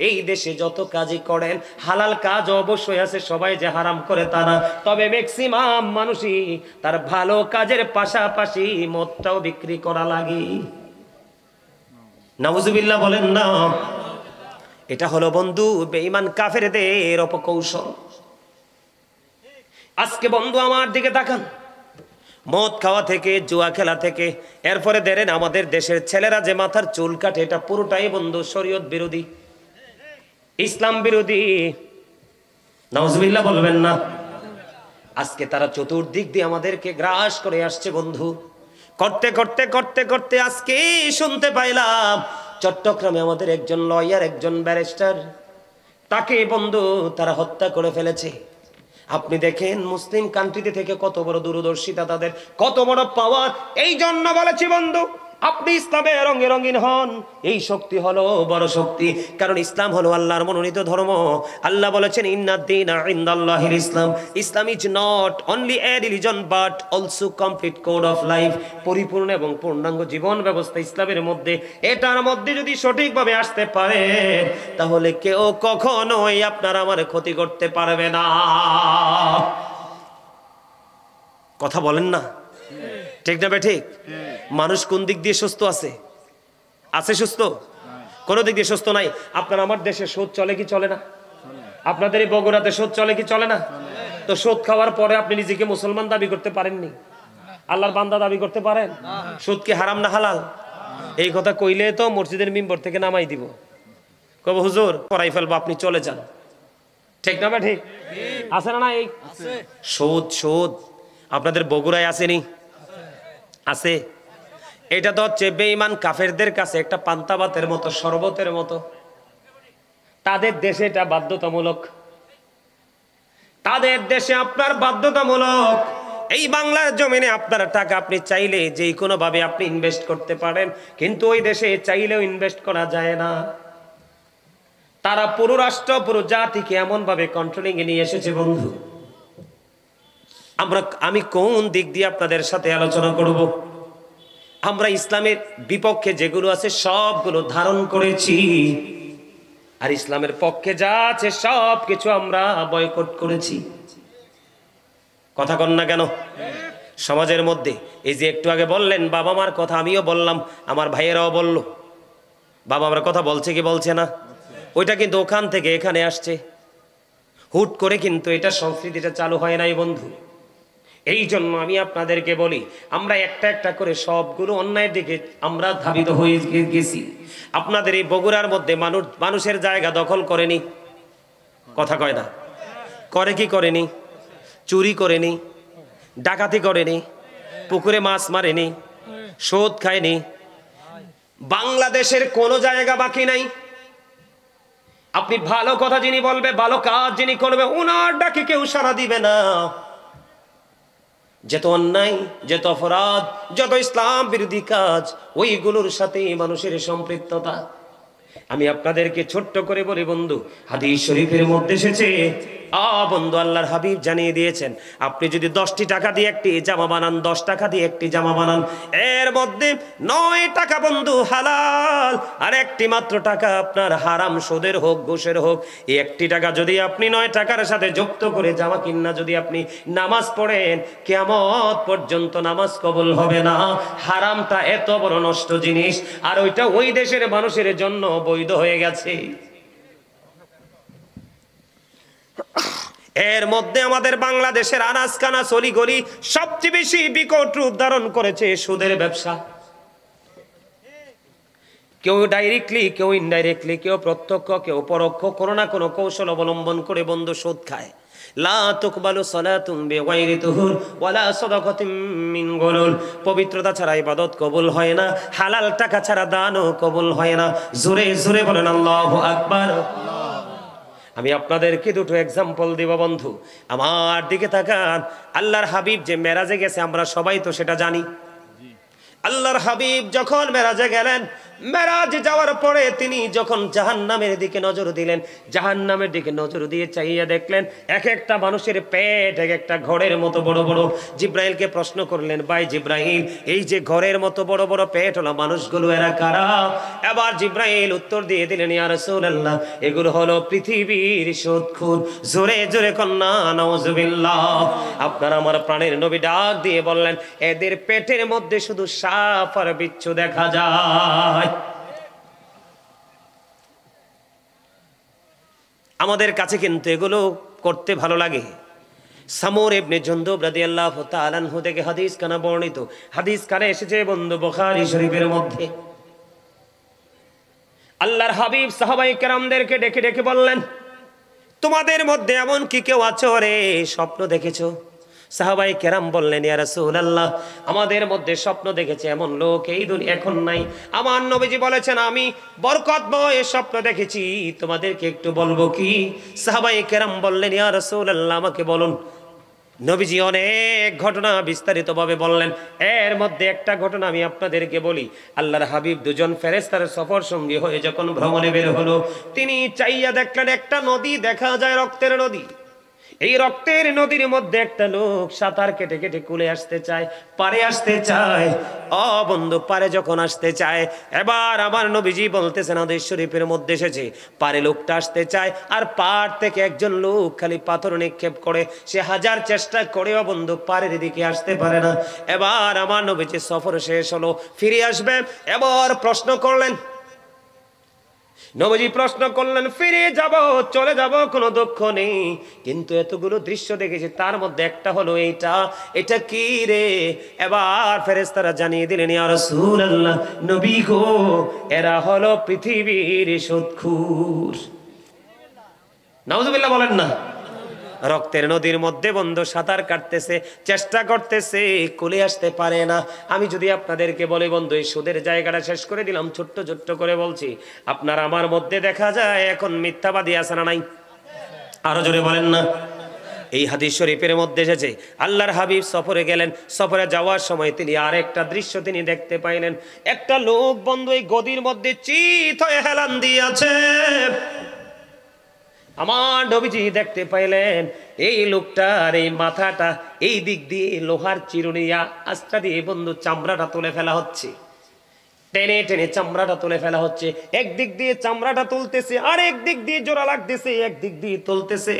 এই দেশে যত কাজই করেন হালাল কাজ অবশ্যই আছে, সবাই যে হারাম করে তা না, তবে ম্যাক্সিমাম মানুষই তার ভালো কাজের পাশাপাশি মদটাও বিক্রি করা লাগে। নাউজুবিল্লাহ বলেন না? এটা হলো বন্ধু বেঈমান কাফেরদের অপকৌশল। আজকে বন্ধু আমার দিকে তাকান, মদ খাওয়া থেকে, জুয়া খেলা থেকে, এরপরে দেখেন আমাদের দেশের ছেলেরা যে মাথার চুল কাটে, এটা পুরোটাই বন্ধু শরীয়ত বিরোধী, ইসলাম বিরোধী। নাউজুবিল্লাহ বলবেন না? আজকে তারা চতুর্দিক দিয়ে আমাদেরকে গ্রাস করে আসছে বন্ধু। করতে করতে করতে করতে আজকে শুনতে পাইলাম চট্টগ্রামে আমাদের একজন লয়ার, একজন ব্যারিস্টার, তাকে বন্ধু তারা হত্যা করে ফেলেছে। আপনি দেখেন মুসলিম কান্ট্রিতে থেকে কত বড় দূরদর্শিতা তাদের, কত বড় পাওয়ার। এই জন্য বলেছি বন্ধু, আপনি ইসলামে রঙে রঙিন হন, এই শক্তি হলো বড় শক্তি, কারণ ইসলাম হলো আল্লাহর মনোনীত ধর্ম। আল্লাহ বলেছেন ইন্নাদ-দীনা ইনদাল্লাহিল ইসলাম। Islam is not only a religion but also complete code of life. পরিপূর্ণ এবং পূর্ণাঙ্গ জীবন ব্যবস্থা ইসলামের মধ্যে। এটার মধ্যে যদি সঠিকভাবে আসতে পারে তাহলে কেউ কখনোই আপনার আমার ক্ষতি করতে পারবে না। কথা বলেন না? ঠিক না ঠিক? মানুষ কোন দিক দিয়ে সুস্থ আছে? আছে সুস্থ? কোন দিক দিয়ে সুস্থ নাই। আপনার আমার দেশে সুদ চলে কি চলে না? আপনাদের এই বগুড়াতে সুদ চলে কি চলে না? তো সুদ খাওয়ার পরে আপনি নিজেকে মুসলমান দাবি করতে পারেননি, আল্লাহর বান্দা দাবি করতে পারেন? সুদ কি হারাম না হালাল? এই কথা কইলে তো মসজিদের মিম্বর থেকে নামাই দিব, কব হুজুর পড়াই ফেলবো, আপনি চলে যান। ঠিক না ঠিক? আছে না? না, এই সুদ সুদ আপনাদের বগুড়ায় আসেনি? আছে। এটা তো হচ্ছে বেঈমান কাফেরদের কাছে একটা পান্তা ভাতের মতো, শরবতের মতো। তাদের দেশে এটা বাধ্যতামূলক। তাদের দেশে আপনার বাধ্যতামূলক এই বাংলার জমিনে আপনার টাকা আপনি চাইলে যে কোনো ভাবে আপনি ইনভেস্ট করতে পারেন, কিন্তু ওই দেশে চাইলেও ইনভেস্ট করা যায় না। তারা পুরো রাষ্ট্র পুরো জাতিকে এমন ভাবে কন্ট্রোলিং এ নিয়ে এসেছে বন্ধু। আমি কোন দিক দিয়ে আপনাদের সাথে আলোচনা করব? আমরা ইসলামের বিপক্ষে যেগুলো আছে সবগুলো ধারণ করেছি, আর ইসলামের পক্ষে যা আছে সব কিছু আমরা বয়কট করেছি। কথা কন না কেন? সমাজের মধ্যে এই যে একটু আগে বললেন বাবা মার কথা, আমিও বললাম, আমার ভাইয়েরাও বলল, বাবা মার কথা বলছে কি বলছে না? ওইটা কিন্তু ওখান থেকে এখানে আসছে, হুট করে কিন্তু এটা সংস্কৃতিটা চালু হয় নাই বন্ধু। এই জন্য আমি আপনাদেরকে বলি, আমরা একটা একটা করে সবগুলো অন্যায়ের দিকে আমরা ধাবিত হয়ে গেছি। আপনাদের এই বগুড়ার মধ্যে মানুষের জায়গা দখল করেনি, কথা কয় না? করে কি করেনি? চুরি করেনি, ডাকাতি করেনি, পুকুরে মাছ মারেনি, সুদ খায়নি। বাংলাদেশের কোনো জায়গা বাকি নাই। আপনি ভালো কথা যিনি বলবে, ভালো কাজ যিনি করবে, ওনার ডাকে কেউ সাড়া দিবে না। যত অন্যায়, যত অপরাধ, যত ইসলাম বিরোধী কাজ, ওইগুলোর সাথে মানুষের সম্পৃক্ততা। আমি আপনাদেরকে ছোট্ট করে বলি বন্ধু, হাদিস শরীফের মধ্যে এসেছে, বন্ধু আল্লাহর হাবিব জানিয়ে দিয়েছেন, আপনি যদি 10টি টাকা দিয়ে একটি জামা বানান, 10 টাকা দিয়ে একটি জামা বানান, এর মধ্যে 9 টাকা বন্ধু হালাল, আর একটি মাত্র টাকা আপনার হারাম, সুদের হোক ঘুষের হোক। এই একটি টাকা যদি আপনি 9 টাকার সাথে যুক্ত করে জামা কিনা যদি আপনি নামাজ পড়েন, কিয়ামত পর্যন্ত নামাজ কবুল হবে না। হারামটা এত বড় নষ্ট জিনিস, আর ওইটা ওই দেশের মানুষের জন্য বৈধ হয়ে গেছে। এর মধ্যে আমাদের বাংলাদেশের আনাজ কানাজ অলিগলি সবচেয়ে বেশি বিকট রূপ ধারণ করেছে সুদের ব্যবসা। কেউ ডাইরেক্টলি, কেউ ইনডাইরেক্টলি, কেউ প্রত্যক্ষ, কেউ পরোক্ষ, কোনো না কোনো কৌশল অবলম্বন করে বন্ধু সুদ খায়। লা তুকবালু সালাতুন বিগাইরি তুহুর ওয়ালা সাদাকাতুম মিন গুলুল। পবিত্রতা ছাড়া ইবাদত কবুল হয় না, হালাল টাকা ছাড়া দানও কবুল হয় না। জোরে জোরে বলেন আল্লাহু আকবার। আমি আপনাদেরকে দুটো এক্সাম্পল দিব বন্ধু, আমার দিকে তাকান। আল্লাহর হাবিব যে মেরাজে গেছে, আমরা সবাই তো সেটা জানি। আল্লাহর হাবিব যখন মেরাজে গেলেন, মেরাজে যাওয়ার পরে তিনি যখন জাহান্নামের দিকে নজর দিলেন, জাহান্নামের দিকে নজর দিয়ে চাইয়া দেখলেন এক একটা মানুষের পেট এক একটা ঘরের মতো বড় বড়। জিব্রাইলকে প্রশ্ন করলেন, ভাই জিব্রাইল, এই যে ঘরের মতো বড় বড় পেট হলো মানুষগুলো, এরা কারা? এবার জিব্রাইল উত্তর দিয়ে দিলেন, ইয়া রাসূলুল্লাহ, এগুলো হলো পৃথিবীর সুদখোর। জোরে জোরে কন্যা নাউজুবিল্লাহ। আপনার আমার প্রাণের নবী ডাক দিয়ে বললেন, এদের পেটের মধ্যে শুধু সাপ আর বিচ্ছু দেখা যায়। আমাদের কাছে কিন্তু এগুলো করতে ভালো লাগে। সামুর ইবনে জুনদুব রাদিয়াল্লাহু তাআলা আনহু থেকে হাদিস কানা বর্ণিত, হাদিস কানে এসেছে বন্ধু বুখারী শরীফের মধ্যে। আল্লাহর হাবিব সাহাবায়ে কেরামদেরকে ডেকে ডেকে বললেন, তোমাদের মধ্যে এমন কি কেউ আছো রে স্বপ্ন দেখেছো? সাহাবায়ে কেরাম বললেন, ইয়া রাসূলুল্লাহ, আমাদের মধ্যে স্বপ্ন দেখেছে এমন লোক এই দুনিয়া এখন নাই। আমার নবীজি বলেছেন, আমি বরকতময় স্বপ্ন দেখেছি, তোমাদেরকে একটু বলবো কি? সাহাবায়ে কেরাম বললেন, ইয়া রাসূলুল্লাহ, আমাকে বলুন। নবীজি অনেক ঘটনা বিস্তারিতভাবে বললেন। এর মধ্যে একটা ঘটনা আমি আপনাদেরকে বলি। আল্লাহর হাবিব দুজন ফেরেশতার সফর সঙ্গী হয়ে যখন ভ্রমণে বের হলো, তিনি চাইয়া দেখলেন একটা নদী দেখা যায়, রক্তের নদী। এই রক্তের নদীর মধ্যে একটা লোক সাঁতার কেটে কেটে কুলে আসতে চায়, পারে আসতে চায়। বন্ধু, পারে যখন আসতে চায়, এবার আমার নবীজি বলতেছেন, হাদিস শরীফের মধ্যে এসেছে, পারে লোকটা আসতে চায়, আর পাড় থেকে একজন লোক খালি পাথর নিক্ষেপ করে, সে হাজার চেষ্টা করেও বন্ধু পাড়ের দিকে আসতে পারে না। এবার আমার নবীজি সফর শেষ হলো, ফিরে আসবে, এবার প্রশ্ন করলেন, নবীজি প্রশ্ন করলেন, ফিরে যাব, চলে যাব, কোনো দুঃখ নেই, কিন্তু এতগুলো দৃশ্য দেখেছি, তার মধ্যে একটা হলো এইটা, এটা কি রে? এবার ফেরেশতারা জানিয়ে দিলেন, ইয়া রাসূলুল্লাহ, নবী গো, এরা হলো পৃথিবীর সুদখোর। নাউজুবিল্লাহ বলেন না। রক্তের নদীর মধ্যে বন্ধু সাঁতার কাটতেছে, চেষ্টা করতেছে, কুলে আসতে পারে না। আমি যদি আপনাদেরকে বলি বন্ধু, এই সুদের জায়গাটা শেষ করে দিলাম, ছোট্ট ছোট্ট করে বলছি, আপনার আমার মধ্যে দেখা যায় এখন মিথ্যাবাদী আছে না নাই? আরো জোরে বলেন না। এই হাদিস শরীফের মধ্যে এসেছে আল্লাহর হাবিব সফরে গেলেন, সফরে যাওয়ার সময় তিনি আরেকটা দৃশ্য তিনি দেখতে পাইলেন। একটা লোক বন্ধু এই গদির মধ্যে চিত হয়ে হেলান দিয়েছে। আমার নবীজি দেখতে পাইলেন এই লোকটার এই মাথাটা এই দিক দিয়ে লোহার চিরুনিয়া আস্তা দিয়ে বন্ধু চামড়াটা তুলে ফেলা হচ্ছে, টেনে টেনে চামড়াটা তুলে ফেলা হচ্ছে। একদিক দিয়ে চামড়াটা তুলতেছে, আরেক দিক দিয়ে জোড়া লাগতেছে, একদিক দিয়ে তুলতেছে,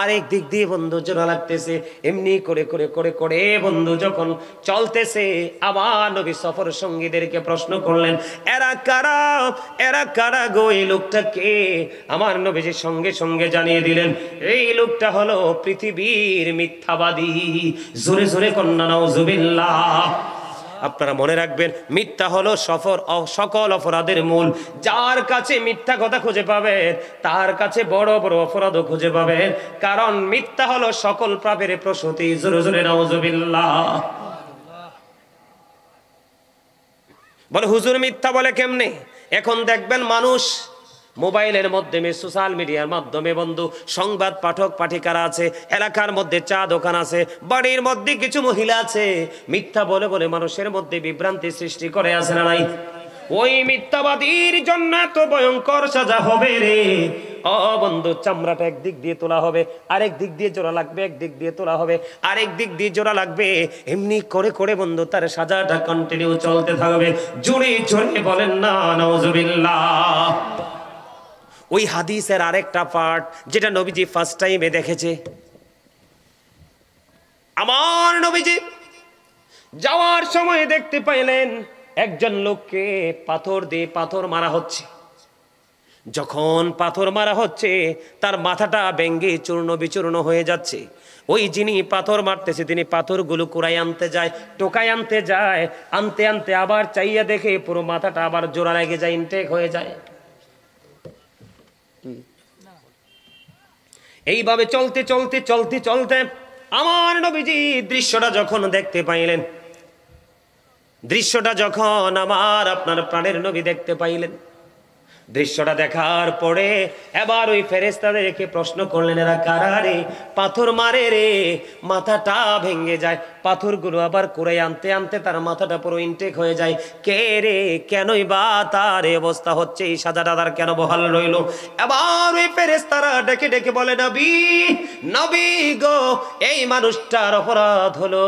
আরেক দিক দিয়ে বন্ধু জোড়া লাগতেছে। এমনি করে করে করে করে বন্ধু যখন চলতেছে, আবার নবী সফর সঙ্গীদেরকে প্রশ্ন করলেন, এরা কারা, এরা কারা গো, এই লোকটা কে? আমার নবীজি সঙ্গে সঙ্গে জানিয়ে দিলেন, এই লোকটা হলো পৃথিবীর মিথ্যাবাদী। জোরে জোরে কন্যা নাউজুবিল্লাহ। আপনারা মনে রাখবেন, মিথ্যা হলো সকল অপরাধের মূল। যার কাছে মিথ্যা কথা খুঁজে পাবেন, তার কাছে বড় বড় অপরাধও খুঁজে পাবেন, কারণ মিথ্যা হলো সকল পাপের প্রসূতি। জোরে জোরে নাউজুবিল্লাহ। বলে হুজুর মিথ্যা বলে কেমনে? এখন দেখবেন মানুষ মোবাইলের মাধ্যমে, সোশ্যাল মিডিয়ার মাধ্যমে বন্ধু সংবাদ পাঠক পাঠিকারা আছে, এলাকার মধ্যে চা দোকান আছে, বাড়ির মধ্যে কিছু মহিলা আছে, মিথ্যা বলে বলে মানুষের মধ্যে বিভ্রান্তি সৃষ্টি করে, আছে না নাই? ওই মিথ্যাবাদীর জন্য তো ভয়ঙ্কর সাজা হবে রে। ও বন্ধু, চামড়াটা একদিক দিয়ে তোলা হবে, আরেক দিক দিয়ে জোড়া লাগবে, একদিক দিয়ে তোলা হবে, আরেক দিক দিয়ে জোড়া লাগবে। এমনি করে করে বন্ধু তার সাজাটা কন্টিনিউ চলতে থাকবে। জোরে জোরে বলেন না নাউজুবিল্লাহ। ওই হাদিসের আরেকটা পার্ট যেটা নবীজি ফার্স্ট টাইমে দেখেছে, আমার নবীজি যাওয়ার সময় দেখতে পাইলেন একজন লোককে পাথর দিয়ে পাথর মারা হচ্ছে। যখন পাথর মারা হচ্ছে, তার মাথাটা ভেঙে চূর্ণ বিচূর্ণ হয়ে যাচ্ছে। ওই যিনি পাথর মারতেছে তিনি পাথরগুলো কুড়াই আনতে যায়, টোকাই আনতে যায়, আনতে আনতে আবার চাইয়া দেখে পুরো মাথাটা আবার জোড়া লেগে যায়, ইনটেক হয়ে যায়। এইভাবে চলতে চলতে চলতে চলতে আমার নবীজি দৃশ্যটা যখন দেখতে পাইলেন, দৃশ্যটা যখন আমার আপনার প্রাণের নবী দেখতে পাইলেন, দৃশ্যটা দেখার পরে এবার ওই ফেরেশতাদেরকে প্রশ্ন করলেন, এরা কারা রে, পাথর মারে রে, মাথাটা ভেঙে যায়, পাথরগুলো আবার কুড়াই আনতে আনতে তার মাথাটা পুরো ইনটেক হয়ে যায়, কে রে, কেনই বা তার এই অবস্থা হচ্ছে, এই সাজাটা তার কেন বহাল রইল? এবার ওই ফেরেশতারা ডেকে ডেকে বলে, নবী, নবী গো, এই মানুষটার অপরাধ হলো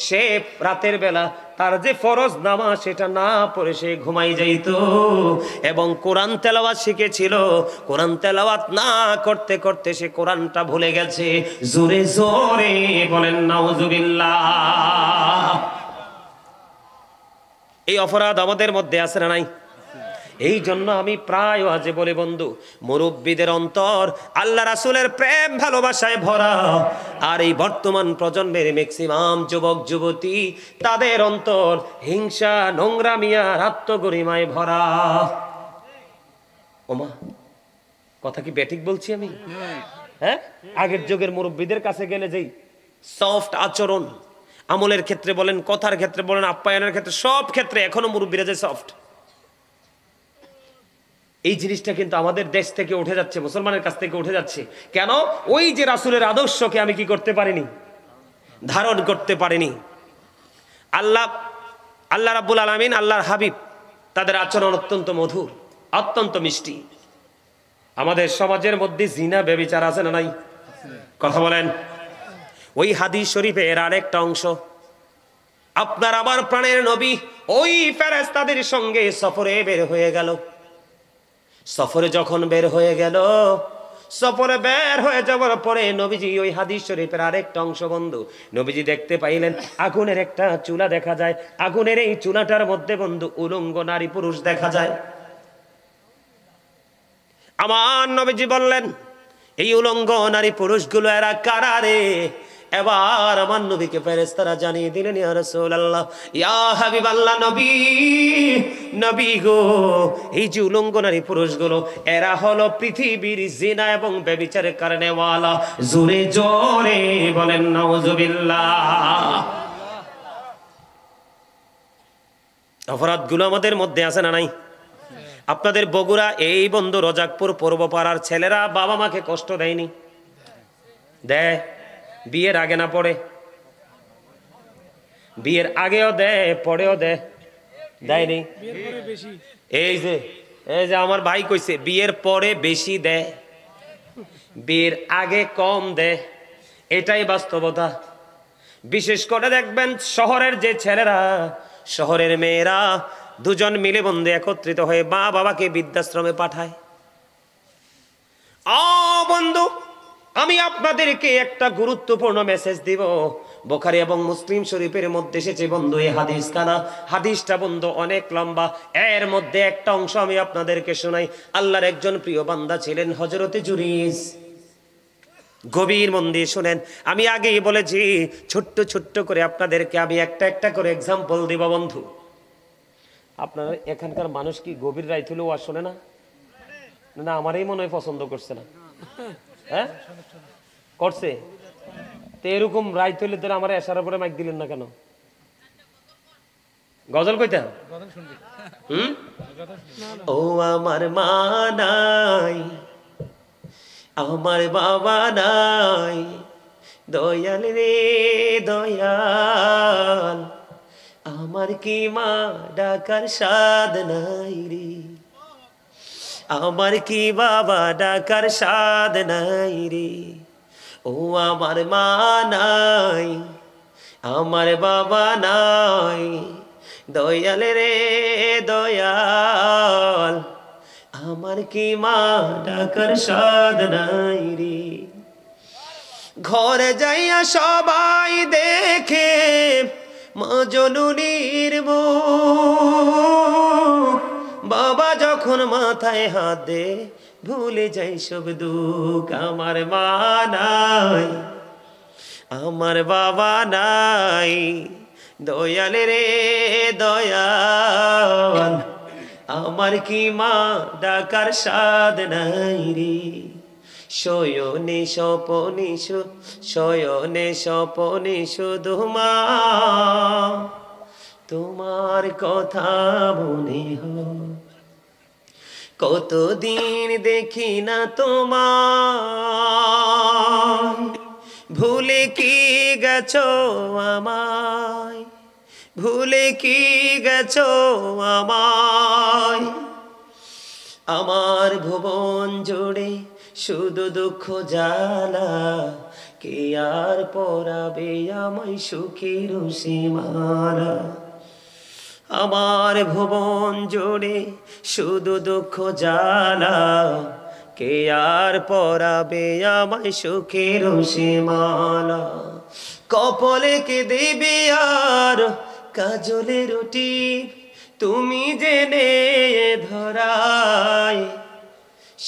সে রাতের বেলা তার যে ফরজ নামাজ সেটা না পড়ে সে ঘুমাই যাইত, এবং কোরআন তেলাওয়াত শিখেছিল, কোরআন তেলাওয়াত না করতে করতে সে কোরআনটা ভুলে গেছে। জোরে জোরে বলেন নাউজুবিল্লাহ। এই অপরাধ আমাদের মধ্যে আছে না নাই? এই জন্য আমি প্রায় আজে বলি বন্ধু, মুরব্বীদের অন্তর আল্লাহ রাসূলের প্রেম ভালোবাসায় ভরা, আর এই বর্তমান প্রজন্মের ম্যাক্সিমাম যুবক যুবতী তাদের অন্তর হিংসা, নোংরামি আর আত্মগরিমায় ভরা। ওমা, কথা কি ব্যাঠিক বলছি আমি? হ্যাঁ, আগের যুগের মুরব্বীদের কাছে গেলে যেই সফট আচরণ, আমলের ক্ষেত্রে বলেন, কথার ক্ষেত্রে বলেন, আপ্যায়নের ক্ষেত্রে, সব ক্ষেত্রে এখনো মুরব্বীরা যে সফট, এই জিনিসটা কিন্তু আমাদের দেশ থেকে উঠে যাচ্ছে, মুসলমানের কাছ থেকে উঠে যাচ্ছে। কেন? ওই যে রাসূলের আদর্শকে আমি কি করতে পারিনি, ধারণ করতে পারিনি। আল্লাহ রাব্বুল আলামিন, আল্লাহর হাবিব, তাদের আচরণ অত্যন্ত মধুর, অত্যন্ত মিষ্টি। আমাদের সমাজের মধ্যে জিনা ব্যভিচার আছে না নাই? কথা বলেন। ওই হাদিস শরীফের আরেকটা অংশ, আপনার আমার প্রাণের নবী ওই ফেরেশতাদের সঙ্গে সফরে বের হয়ে গেল। সফরে যখন বের হয়ে গেল, সফরে বের হয়ে যাওয়ার পরে নবীজি ওই হাদিস শরীফের আরেকটা অংশ বন্ধু, নবীজি দেখতে পাইলেন আগুনের একটা চুলা দেখা যায়, আগুনের এই চুলাটার মধ্যে বন্ধু উলঙ্গ নারী পুরুষ দেখা যায়। আমার নবীজি বললেন, এই উলঙ্গ নারী পুরুষগুলো এরা কারা রে? এবার আমার নবীকে ফেরেশতারা জানিয়ে দিলেন, ইয়া রাসূলুল্লাহ, ইয়া হাবিবাল্লাহ, নবী, নবী গো, এই যে উলঙ্গ নারী পুরুষগুলো এরা হলো পৃথিবীর জিনা এবং ব্যভিচারের কারণে ওয়ালা। জোরে জোরে বলেন নাউজুবিল্লাহ। অপরাধগুলো আমাদের মধ্যে আছে না নাই? আপনাদের বগুড়া এই বন্ধু রজাকপুর পূর্বপাড়ার ছেলেরা বাবা মাকে কষ্ট দেয়নি? দেয়? বিয়ের আগে না পরে? বিয়ের আগেও দেয়, পরেও দেয়, দেয়নি? এই যে আমার ভাই কইছে বিয়ের পরে বেশি দেয়, বিয়ের আগে কম দেয়, এটাই বাস্তবতা। বিশেষ করে দেখবেন শহরের যে ছেলেরা, শহরের মেয়েরা দুজন মিলে বন্ধু একত্রিত হয়ে মা বাবাকে বৃদ্ধাশ্রমে পাঠায়। বন্ধু, আমি আপনাদেরকে একটা গুরুত্বপূর্ণ মেসেজ দিব। বুখারী এবং মুসলিম শরীফের মধ্যে এসেছে বন্ধু এই হাদিস খানা। হাদিসটা বন্ধু অনেক লম্বা, এর মধ্যে একটা অংশ আমি আপনাদেরকে শোনাই। আল্লাহর একজন প্রিয় বান্দা ছিলেন হযরতে জুরিজ। গভীর মন দিয়ে শুনেন, আমি আগেই বলেছি ছোট্ট ছোট্ট করে আপনাদেরকে আমি একটা একটা করে এক্সাম্পল দিব বন্ধু। আপনারা এখানকার মানুষ কি গভীর রাইত হলেও আর শোনে না? না আমারই মনে হয় পছন্দ করছে না। হ্যাঁ করছে তো, এরকম রাইত হইলে ধরে আমার এসার পরে মাইক দিলেন না কেন? গজল কইতা? ও আমার মা নাই, আমার বাবা নাই, দয়াল রে দয়াল, আমার কি মা ডাকার স্বাদ নাই রে, আমার কি বাবা ডাকার স্বাদ নাই রে। ও আমার মা নাই, আমার বাবা নাই, দয়াল রে দয়াল, আমার কি মা ডাকার স্বাদ নাই রে। ঘরে যাইয়া সবাই দেখে মা জননীর মুখ, বাবা যখন মাথায় হাত দে ভুলে যাই সব দুঃখ। আমার মা নাই, আমার বাবা নাই, দয়াল রে দয়াল, আমার কি মা ডাকার স্বাদ নাই রে। শয়নে স্বপনে শয়নে স্বপনে শুধু মা তোমার কথা মনে হয়, কতদিন দেখি না তোমায়, ভুলে কি গেছো আমায়, ভুলে কি গেছো আমায়। আমার ভুবন জুড়ে শুধু দুঃখ জ্বালা, কে আর পরাবে আমায় সুখের সীমানা। আমার ভুবন জুড়ে শুধু দুঃখ জ্বালা, কে আর পরাবে আমায় সুখের সীমানা। কপালে কে দেবে আর কাজলে রুটি, তুমি জেনে ধরায়,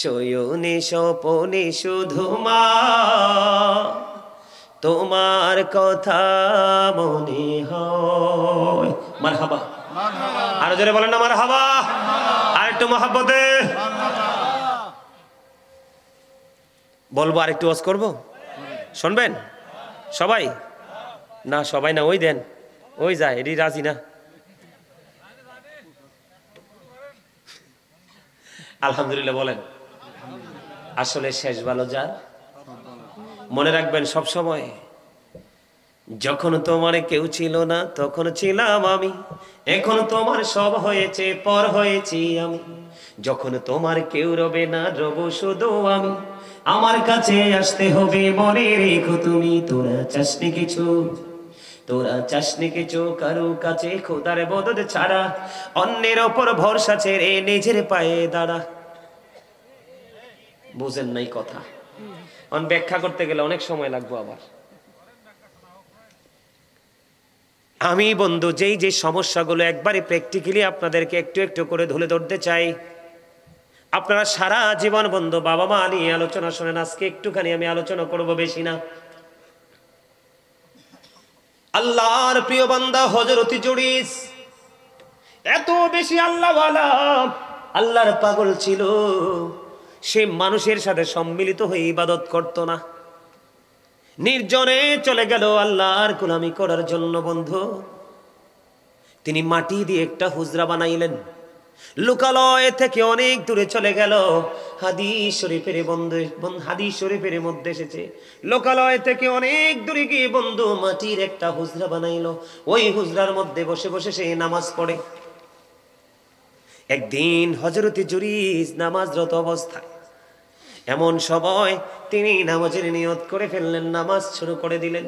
শয়নে স্বপনে শুধু মা তোমার কথা মনে হয়। মারহাবা, আরো জোরে বলেন না মারহাবা, আর একটু মহাব্বতে বলবো, আর একটু ওয়াজ করবো, শুনবেন সবাই? না সবাই না, ওই দেন ওই যায়, এটি রাজি না। আলহামদুলিল্লাহ বলেন। আসলে শেষ ভালো যার। মনে রাখবেন সব সময়, যখন তোমার কেউ ছিল না তখন ছিলাম আমি, এখন তোমার সব হয়েছে পর হয়েছি আমি। যখন তোমার কেউ রবে না রব শুধু আমি, আমার কাছে আসতে হবে মনে রেখো তুমি। তোরা চাসনি কিছু, তোরা চাসনি কিছু কারো কাছে খোদার বদদ ছাড়া, অন্যের ওপর ভরসা ছেড়ে নিজের পায়ে দাঁড়া। বুঝেন নাই কথা? ব্যাখ্যা করতে গেলে অনেক সময় লাগবে আবার। আমি বন্ধু যেই যে সমস্যাগুলো একবারে প্র্যাকটিক্যালি আপনাদেরকে একটু একটু করে ধরে ধরতে চাই। আপনারা সারা জীবন বন্ধু বাবা মা নিয়ে আলোচনা শোনেন, আজকে একটুখানি আমি আলোচনা করব, বেশি না। আল্লাহর প্রিয় বান্দা হযরত জুরিজ এত বেশি আল্লাহওয়ালা, আল্লাহর পাগল ছিল। সে মানুষের সাথে সম্মিলিত হয়ে ইবাদত করত না, নির্জনে চলে গেল আল্লাহর গোলামি করার জন্য। বন্ধু তিনি মাটি দিয়ে একটা হুজরা বানাইলেন, লোকালয় থেকে অনেক দূরে চলে গেল। হাদিস শরীফের মধ্যে এসেছে, লোকালয় থেকে অনেক দূরে গিয়ে বন্ধু মাটির একটা হুজরা বানাইলো। ওই হুজরার মধ্যে বসে বসে সে নামাজ পড়ে। একদিন হযরতে জুরিজ নামাজরত অবস্থায়, এমন সময় তিনি নামাজের নিয়ত করে ফেললেন, নামাজ শুরু করে দিলেন।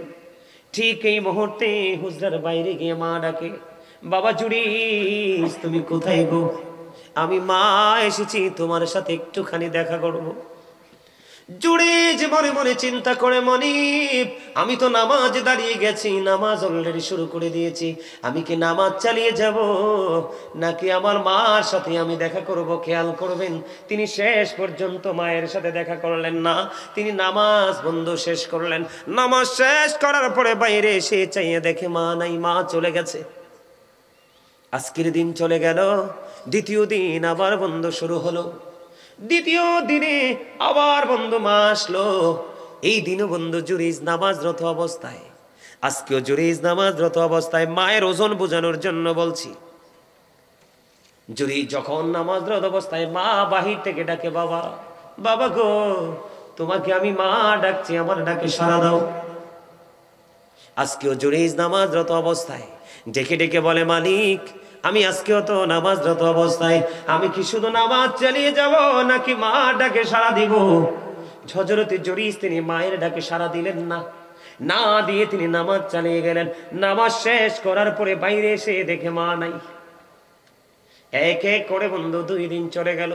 ঠিক এই মুহূর্তে হুজরার বাইরে গিয়ে মা ডাকে, বাবা জুরিজ তুমি কোথায় গো? আমি মা এসেছি তোমার সাথে একটুখানি দেখা করব। জুরিজ মনে মনে চিন্তা করে, মনিব আমি তো নামাজে দাঁড়িয়ে গেছি, নামাজ অলরেডি শুরু করে দিয়েছি, আমি কি নামাজ চালিয়ে যাব নাকি আমার মার সাথে আমি দেখা করব? খেয়াল করবেন তিনি শেষ পর্যন্ত মায়ের সাথে দেখা করলেন না, তিনি নামাজ বন্ধ শেষ করলেন। নামাজ শেষ করার পরে বাইরে এসে চাইয়ে দেখে মা নাই, মা চলে গেছে। আজকের দিন চলে গেল, দ্বিতীয় দিন আবার বন্ধ শুরু হলো। দ্বিতীয় দিনে আবার বন্ধু মা আসলো। এই দিনও বন্ধু জুরিজ নামাজরত অবস্থায়। আজকেও জুরিজ নামাজরত অবস্থায়। মায়ের ওজন বোঝানোর জন্য বলছি, জুরিজ যখন নামাজরত অবস্থায় মা বাহির থেকে ডাকে, বাবা বাবা গো তোমাকে আমি মা ডাকছি, আমার ডাকে সাড়া দাও। আজকেও জুরিজ নামাজরত অবস্থায় ডেকে ডেকে বলে, মালিক আমি আজকেও তো নামাজরত অবস্থায়, আমি কি শুধু নামাজ চালিয়ে যাব নাকি মা ডাকে সাড়া দিব? হযরতে জুরিজ তিনি মায়ের ডাকে সাড়া দিলেন না, না দিয়ে তিনি নামাজ চালিয়ে গেলেন। নামাজ শেষ করার পরে বাইরে এসে দেখে মা নাই। এক এক করে বন্ধু 2 দিন চলে গেল।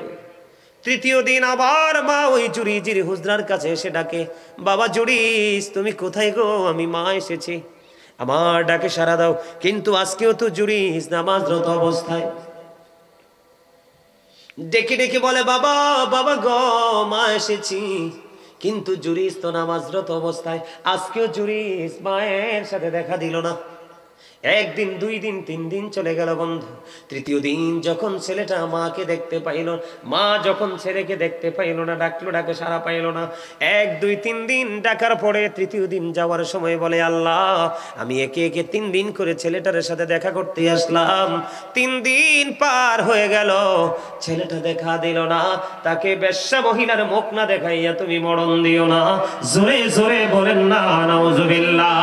তৃতীয় দিন আবার মা ওই জুরিজের হুজরার কাছে এসে ডাকে, বাবা জুরিজ তুমি কোথায় গো? আমি মা এসেছি, আমার ডাকে সাড়া দাও। কিন্তু আজকেও তো জুরিজ নামাজরত অবস্থায়। ডেকে ডেকে বলে, বাবা বাবা গো মা এসেছি, কিন্তু জুরিজ তো নামাজরত অবস্থায়। আজকেও জুরিজ মায়ের সাথে দেখা দিল না। 1 দিন 2 দিন 3 দিন চলে গেল বন্ধু। তৃতীয় দিন যখন ছেলেটা মাকে দেখতে পাইল, মা যখন ছেলেকে দেখতে পাইল না, ডাকলো ডাকে সাড়া পাইল না। 1 2 3 দিন ডাকার পরে তৃতীয় দিন যাওয়ার সময় বলে, আল্লাহ আমি একে একে 3 দিন করে ছেলেটার সাথে দেখা করতে আসলাম, 3 দিন পার হয়ে গেল, ছেলেটা দেখা দিল না। তাকে বেশ্যা মহিলার মুখ না দেখাইয়া তুমি মরণ দিও না। জোরে জোরে বলেন না নাউজুবিল্লাহ।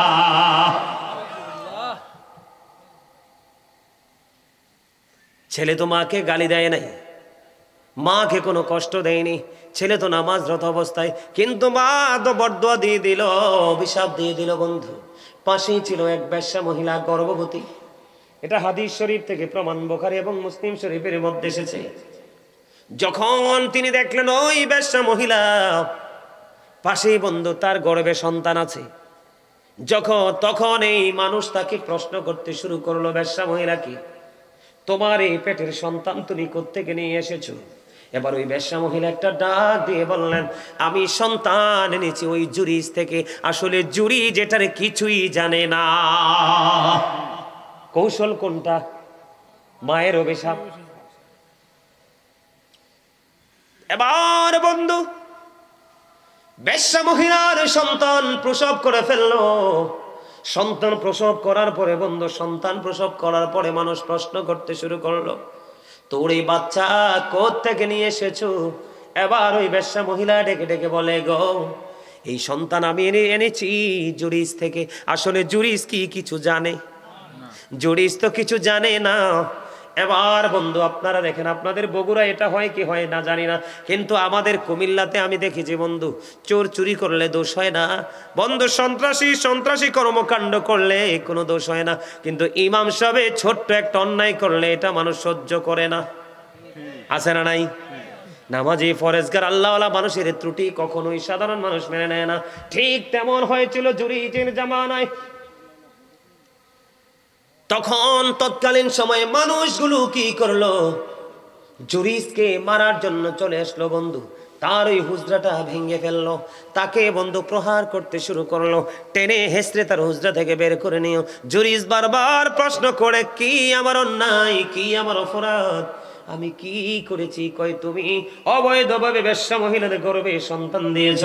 ছেলে তো মাকে গালি দেয় নাই, মাকে কোনো কষ্ট দেয়নি, ছেলে তো নামাজরত অবস্থায়, কিন্তু মা তো বরদোয়া দিয়ে দিল, অভিশাপ দিয়ে দিল বন্ধু। পাশেই ছিল এক বেশ্যা মহিলা, গর্ভবতী। এটা হাদিস শরীফ থেকে প্রমাণ, বুখারী এবং মুসলিম শরীফের মধ্যে এসেছে। যখন তিনি দেখলেন ওই বেশ্যা মহিলা পাশেই বন্ধু তার গর্ভে সন্তান আছে, তখন এই মানুষ তাকে প্রশ্ন করতে শুরু করলো, বেশ্যা মহিলা কি তোমার এই পেটের সন্তান তুমি কোত্থেকে নিয়ে এসেছো? এবার ওই বেশ্যা মহিলা একটা ডাক দিয়ে বললেন, আমি সন্তান এনেছি ওই জুরিজ থেকে। আসলে জুরিজ এটার কিছুই জানে না। কৌশল কোনটা? মায়ের অভিশাপ। এবার বন্ধু বেশ্যা মহিলার সন্তান প্রসব করে ফেললো। সন্তান প্রসব করার পরে বন্ধু, সন্তান প্রসব করার পরে মানুষ প্রশ্ন করতে শুরু করলো, তোর এই বাচ্চা কোত্থেকে নিয়ে এসেছো? এবার ওই বেশ্যা মহিলা ডেকে ডেকে বলে, গো এই সন্তান আমি এনেছি জুরিজ থেকে। আসলে জুরিজ কি কিছু জানে? জুরিজ তো কিছু জানে না। এবার বন্ধু আপনারা দেখেন, আপনাদের বগুড়া এটা হয় কি হয় না জানি না, কিন্তু আমাদের কুমিল্লাতে আমি দেখেছি বন্ধু, চোর চুরি করলে দোষ হয় না বন্ধু, সন্ত্রাসী কর্মকাণ্ড করলে কোনো দোষ হয় না, কিন্তু ইমাম সাহেব ছোট্ট একটা অন্যায় করলে এটা মানুষ সহ্য করে না। আছে না নাই? নামাজি ফরেজগার আল্লাহওয়ালা মানুষের ত্রুটি কখনোই সাধারণ মানুষ মেনে নেয় না। ঠিক তেমন হয়েছিল জুরিজের জামানায়। তখন তৎকালীন সময়ে মানুষগুলো কি করলো, জুরিজকে মারার জন্য চলে আসলো বন্ধু। তার ওই হুজরাটা ভেঙে ফেললো, তাকে বন্ধু প্রহার করতে শুরু করলো, টেনে হেসড়ে তার হুজরা থেকে বের করে নিও। জুরিজ বারবার প্রশ্ন করে, কি আমার অন্যায়, কি আমার অপরাধ? আমি কি করেছি? কয় তুমি অবৈধভাবে বেশ্যা মহিলাদের গর্ভে সন্তান দিয়েছ।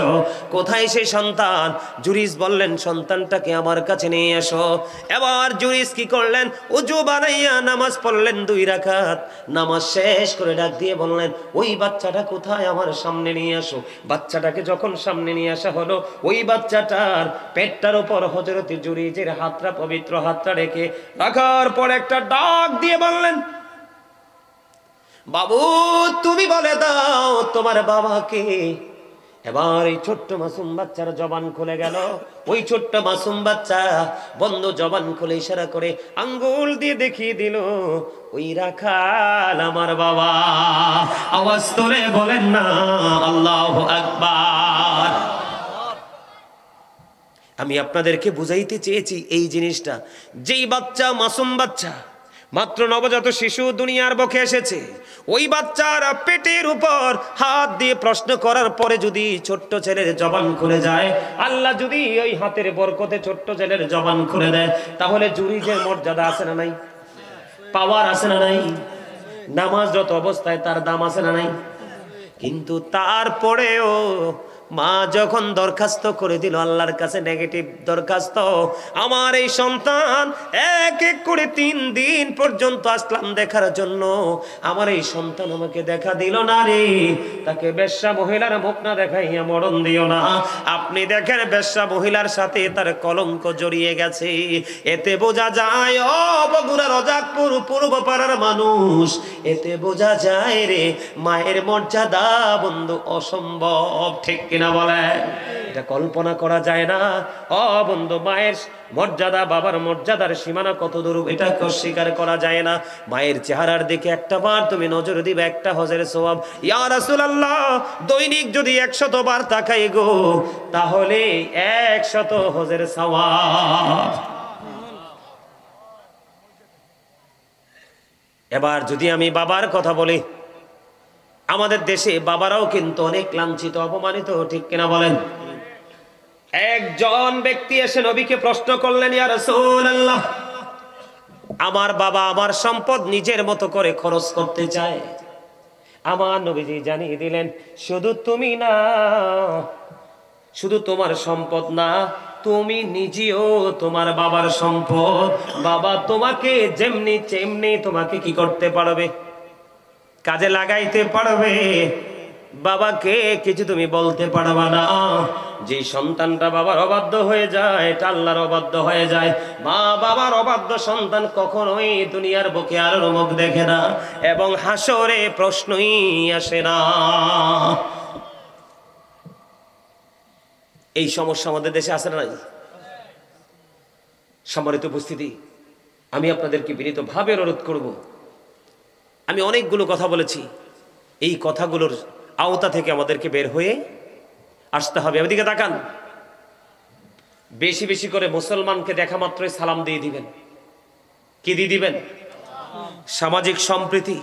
কোথায় সেই সন্তান? জুরিস বললেন সন্তানটাকে আমার কাছে নিয়ে এসো। এবার জুরিস কি করলেন? ওযু বানাইয়া নামাজ পড়লেন 2 রাকাত। নামাজ শেষ করে ডাক দিয়ে বললেন ওই বাচ্চাটা কোথায়? আমার সামনে নিয়ে আসো। বাচ্চাটাকে যখন সামনে নিয়ে আসা হলো, ওই বাচ্চাটার পেটটার উপর হযরত জুরিজের হাতটা, পবিত্র হাতটা রেখে রাখার পর একটা ডাক দিয়ে বললেন, বাবু তুমি বলে দাও তোমার বাবাকে। এবার এই ছোট্ট মাসুম বাচ্চার জবান খুলে গেল। ওই ছোট্ট মাসুম বাচ্চা বন্ধ জবান খুলে ইশারা করে আঙ্গুল দিয়ে দেখিয়ে দিল, ওই রাখাল আমার বাবা। আওয়াজ তোলে বলেন না আল্লাহু আকবার। আমি আপনাদেরকে বুঝাইতে চেয়েছি এই জিনিসটা, যেই বাচ্চা মাসুম বাচ্চা, মাত্র নবজাত শিশু দুনিয়ার বুকে এসেছে, ওই বাচ্চার পেটের উপর হাত দিয়ে প্রশ্ন করার পরে যদি ছোট্ট ছেলের জবান খুলে যায়, আল্লাহ যদি ওই হাতের বরকতে ছোট্ট ছেলের জবান খুলে দেয়, তাহলে জুরিজের মর্যাদা আছে না নাই? পাওয়ার আছে না নাই? নামাজরত অবস্থায় তার দাম আছে না নাই? কিন্তু তারপরেও মা যখন দরখাস্ত করে দিল আল্লাহর কাছে, নেগেটিভ দরখাস্ত, আমার এই সন্তান এক এক করে 3 দিন পর্যন্ত আসলাম দেখার জন্য, আমার এই সন্তান আমাকে দেখা দিল না রে। তাকে বেশ্যা মহিলার মুখ না দেখাইয়া মরণ দিও না। আপনি দেখেন বেশ্যা মহিলার সাথে তার কলঙ্ক জড়িয়ে গেছে। এতে বোঝা যায় ও বগুড়া রজাকপুর পূর্ব পাড়ার মানুষ, এতে বোঝা যায় রে মায়ের মর্যাদা বন্ধু অসম্ভব। ঠিক কিনা বলে? এটা কল্পনা করা যায় না। ও বন্ধু, মায়ের মর্যাদা, বাবার মর্যাদার সীমানা কত দূর, এটা অস্বীকার করা যায় না। মায়ের চেহারার দিকে একটা বার তুমি নজর দিবে, একটা হজের সওয়াব। ইয়া রাসূলুল্লাহ, দৈনিক যদি 100 বার তাকাই গো, তাহলে 100 হজের সওয়াব। এবার যদি আমি বাবার কথা বলি, আমাদের দেশে বাবারাও কিন্তু অনেক লাঞ্ছিত, অপমানিত। ঠিক কিনা বলেন? একজন ব্যক্তি এসে নবীকে প্রশ্ন করলেন, ইয়া রাসূলুল্লাহ, আমার বাবা আমার সম্পদ নিজের মতো করে খরচ করতে চায়। আমার নবীজি জানিয়ে দিলেন, শুধু তুমি না, শুধু তোমার সম্পদ না, তুমি নিজেও তোমার বাবার সম্পদ। বাবা তোমাকে যেমনি তেমনি তোমাকে কি করতে পারবে? কাজে লাগাইতে পারবে। বাবাকে কিছু তুমি বলতে পারবা না। যে সন্তানটা বাবার অবাধ্য হয়ে যায়, এটা আল্লাহর অবাধ্য হয়ে যায়। মা বাবার অবাধ্য সন্তান কখনোই দুনিয়ার বুকে আর মুখ দেখে না, এবং হাসরে প্রশ্নই আসে না। এই সমস্যা আমাদের দেশে আছে না নাই? সম্মানিত উপস্থিতি, আমি আপনাদেরকে বিনীতভাবে অনুরোধ করব, আমি অনেকগুলো কথা বলেছি, এই কথাগুলোর আওতা থেকে আমাদেরকে বের হয়ে আসতে হবে। এদিকে তাকান, বেশি বেশি করে মুসলমানকে দেখা মাত্রই সালাম দিয়ে দিবেন। কি দিয়ে দিবেন? সামাজিক সম্প্রীতি।